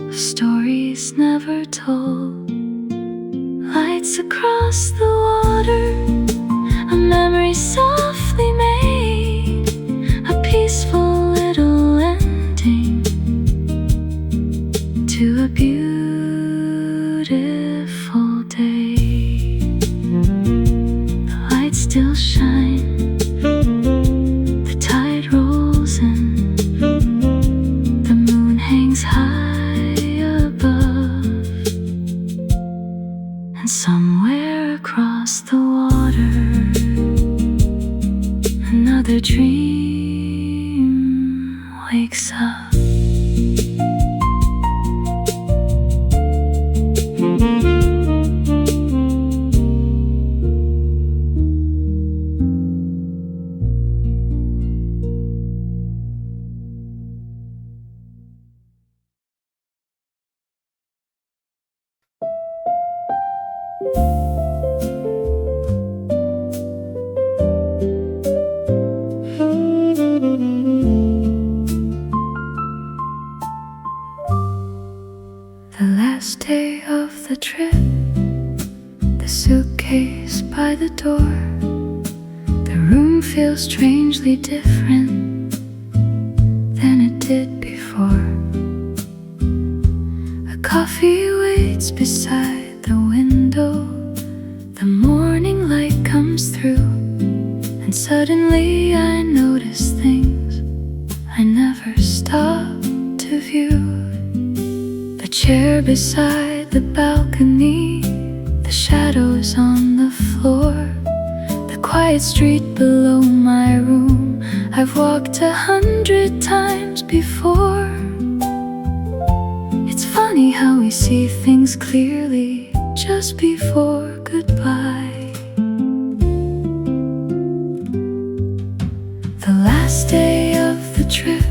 A: of stories never told. Lights across the water, a memory softly made, a peaceful little ending to a beautiful day. The lights still shine, the tide rolls in, the moon hangs high above. And somewhere across the water, another dream wakes up. The last day of the trip, the suitcase by the door. The room feels strangely different than it did before. A coffee waits beside the window. The morning light comes through, and suddenly I notice things I never stopped to view. The chair beside the balcony, the shadows on the floor, the quiet street below my room I've walked 100 times before. It's funny how we see things clearly just before goodbye. The last day of the trip,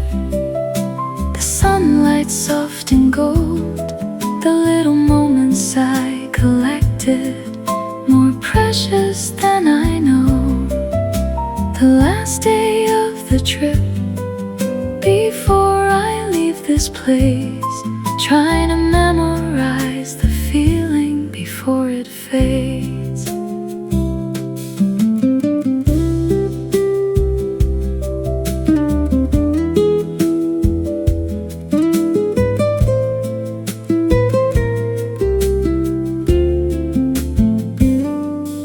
A: the sunlight's soft and gold. The little moments I collected, more precious than I know. The last day of the trip, before I leave this place, trying to memorize the feeling before it fades.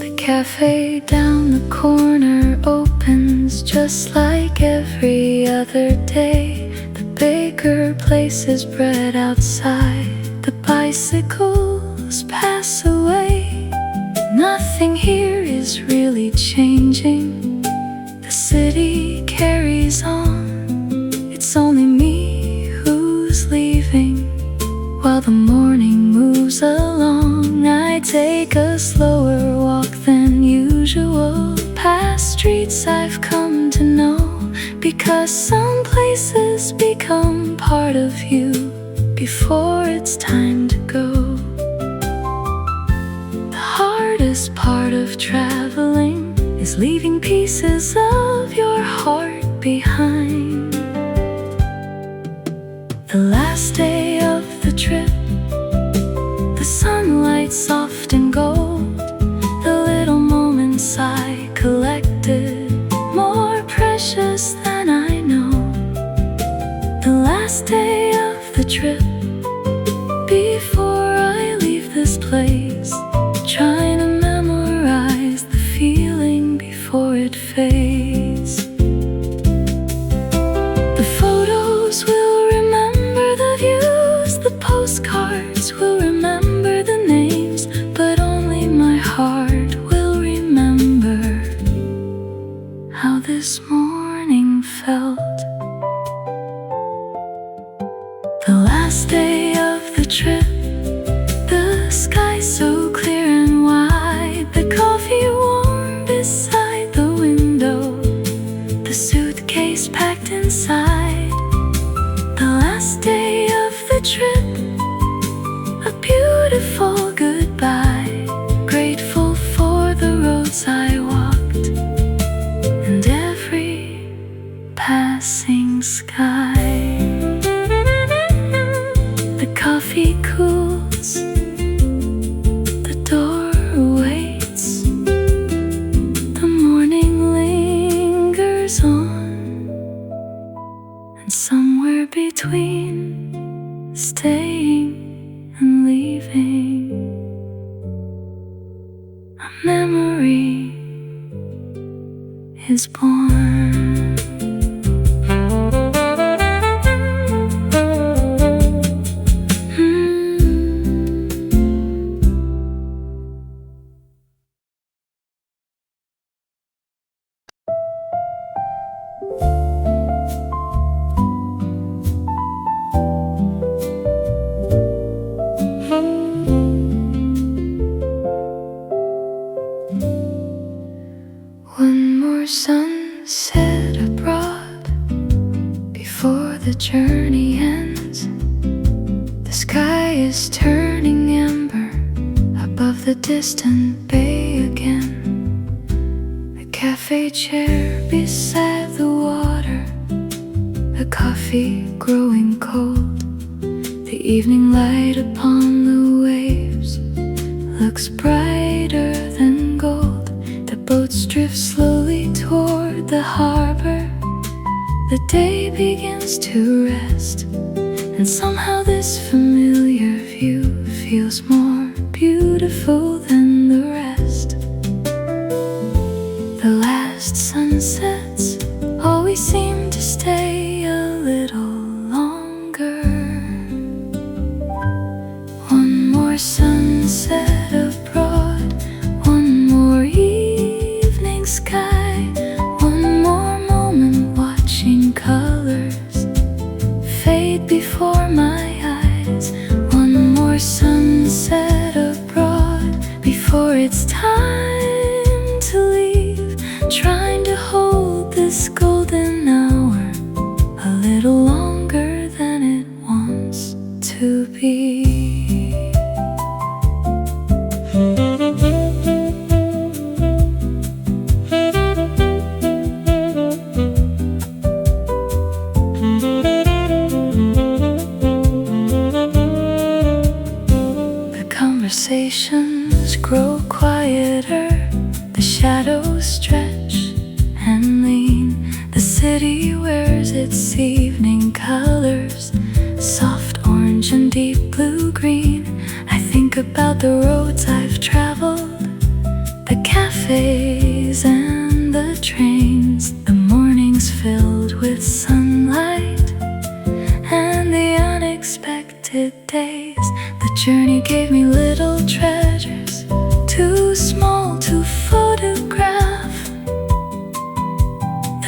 A: The cafe down the corner opens just like every other day. The baker places bread outside. The bicycles pass away. Nothing here is really changing. The city carries on. It's only me who's leaving. While the morning moves along, I take a slower walk than usual, past streets I've come to know, because some places become part of you before it's time to go. The hardest part of traveling is leaving pieces of your heart behind. The last day of the trip, the sunlight's soft and gold. The little moments I collected, more precious than I know. The last day of the trip, before I leave this place, trying to memorize the feeling before it fades. The photos will remember the views, the postcards will remember the names, but only my heart will remember how this morning felt. The last day of the trip, the sky so clear and wide, the coffee warm beside the window, the suitcase packed inside. The last day of the trip, a beautiful goodbye, grateful for the roads I walked and every passing sky. The coffee cools, the door waits, the morning lingers on, and somewhere between staying and leaving, a memory is born. One more sunset abroad before the journey ends. The sky is turning amber above the distant bay again. The cafe chair beside the water, the coffee growing cold. The evening light upon the waves looks brighter than gold. The boats drift slowly toward the harbor. The day begins to rest, and somehow this familiar view feels more beautiful than the rest. The last sunsets always seem to stay a little longer. One more sunset abroad, one more evening sky. city wears its evening colors, soft orange and deep blue-green. I think about the roads I've traveled, the cafes and the trains, the mornings filled with sunlight, and the unexpected days. The journey gave me little treasures, too small to photograph.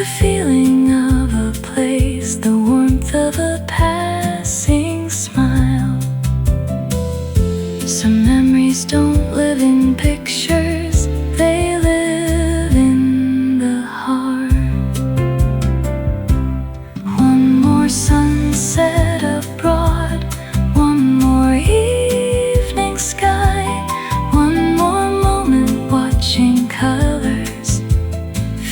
A: The feeling of a place, the warmth of a passing smile. Some memories don't live in pictures, they live in the heart. One more sunset abroad, one more evening sky, one more moment watching colors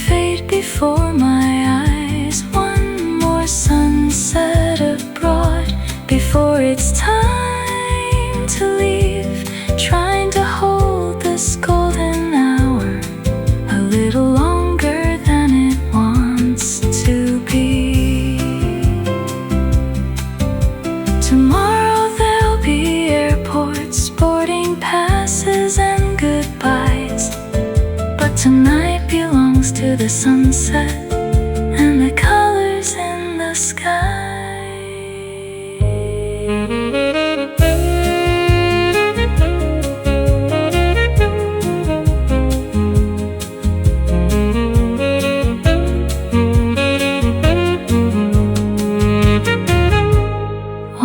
A: fade before my eyes. One more sunset abroad before it's time to leave, trying to hold this golden hour a little longer than it wants to be. Tomorrow there'll be airports, boarding passes and goodbyes, but tonight belongs to the sunset and the colors in the sky.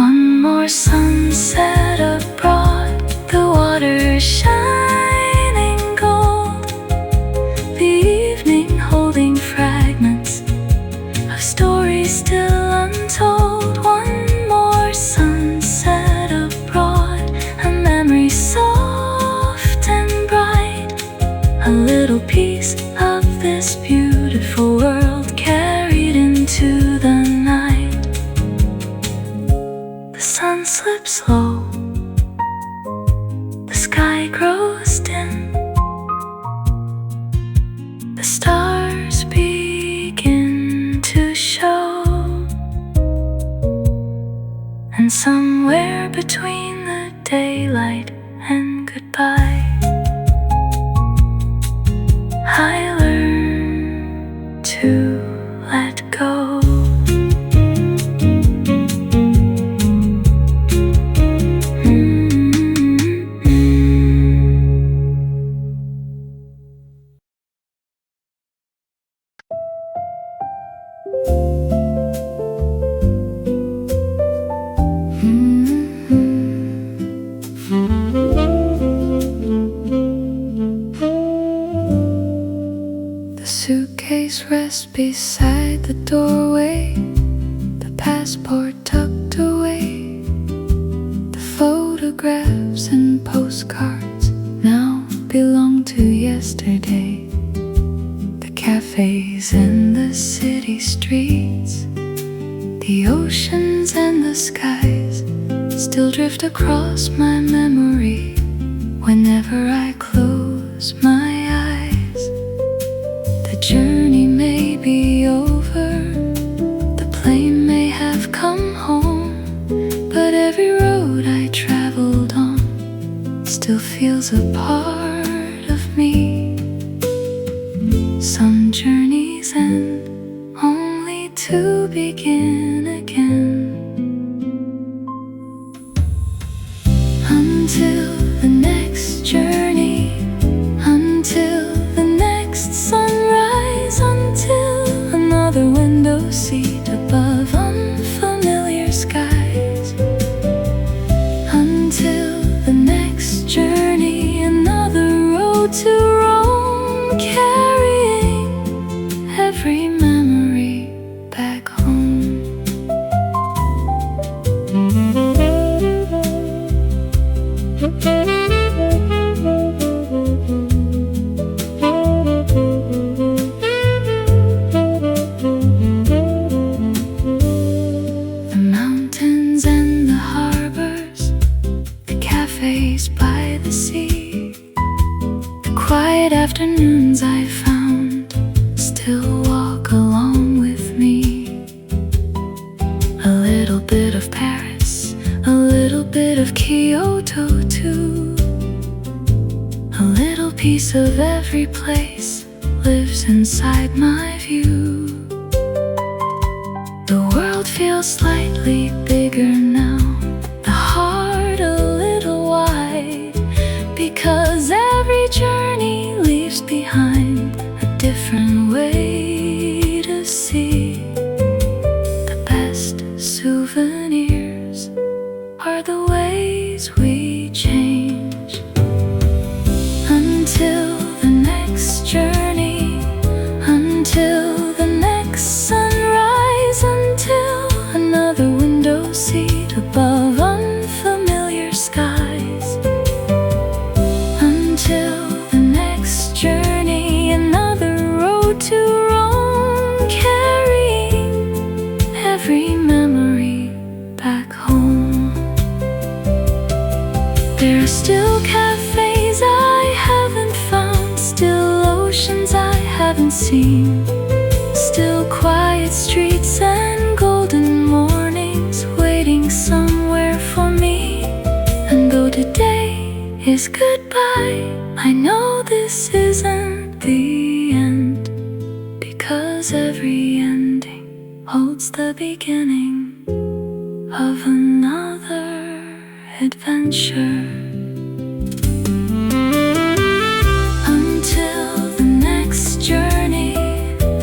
A: One more sunset abroad, the water shining gold, the evening holding fragments of stories still untold. One more sunset abroad, a memory soft and bright, a little piece of this beautiful world carried into the night. The sun slips low, the sky grows dim, the stars begin to show, and somewhere between the daylight and goodbye, I learn to let go. The suitcase rests beside the doorway, the passport tucked away, the photographs and postcards now belong to yesterday. The cafes and the city streets, the oceans and the skies still drift across my memory whenever I close my eyes. The journey may be over, the plane may have come home, but every road I traveled on still feels a part of me. Some journeys end only to begin again. Until the next journey, until the next sunrise, until another window seat above unfamiliar skies. Until the next journey, another road to roam, carrying every memory back home. The mountains and the harbors, the cafes by the sea, the quiet afternoons I found still walk along with me. piece of every place lives inside my view. The world feels slightly bigger now, the heart a little wide, because every journey leaves behind a different way to see. The best souvenirs are the ways we change. Until the next journey, until the next sunrise, until another window seat above unfamiliar skies. Until the next journey, another road to roam, carrying every memory back home. There are still cafes I haven't found, still oceans I haven't seen, still quiet streets and golden mornings waiting somewhere for me. And though today is goodbye, I know this isn't the end, because every ending holds the beginning of another adventure. Until the next journey,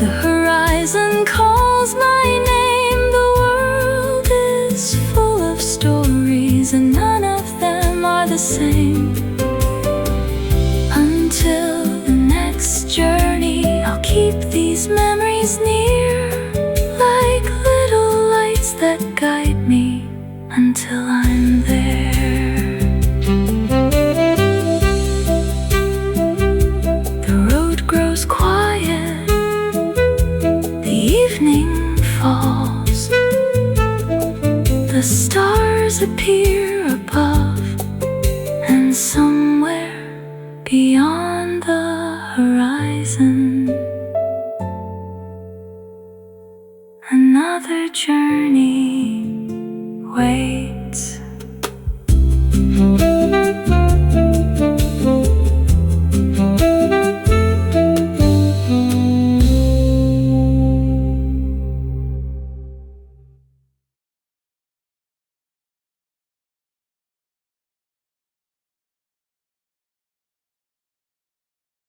A: the horizon calls my name. The world is full of stories and none of them are the same. Until the next journey, I'll keep these memories near, like little lights that guide me until I'm there. The road grows quiet, the evening falls, the stars appear above, and somewhere beyond the horizon, another journey waits.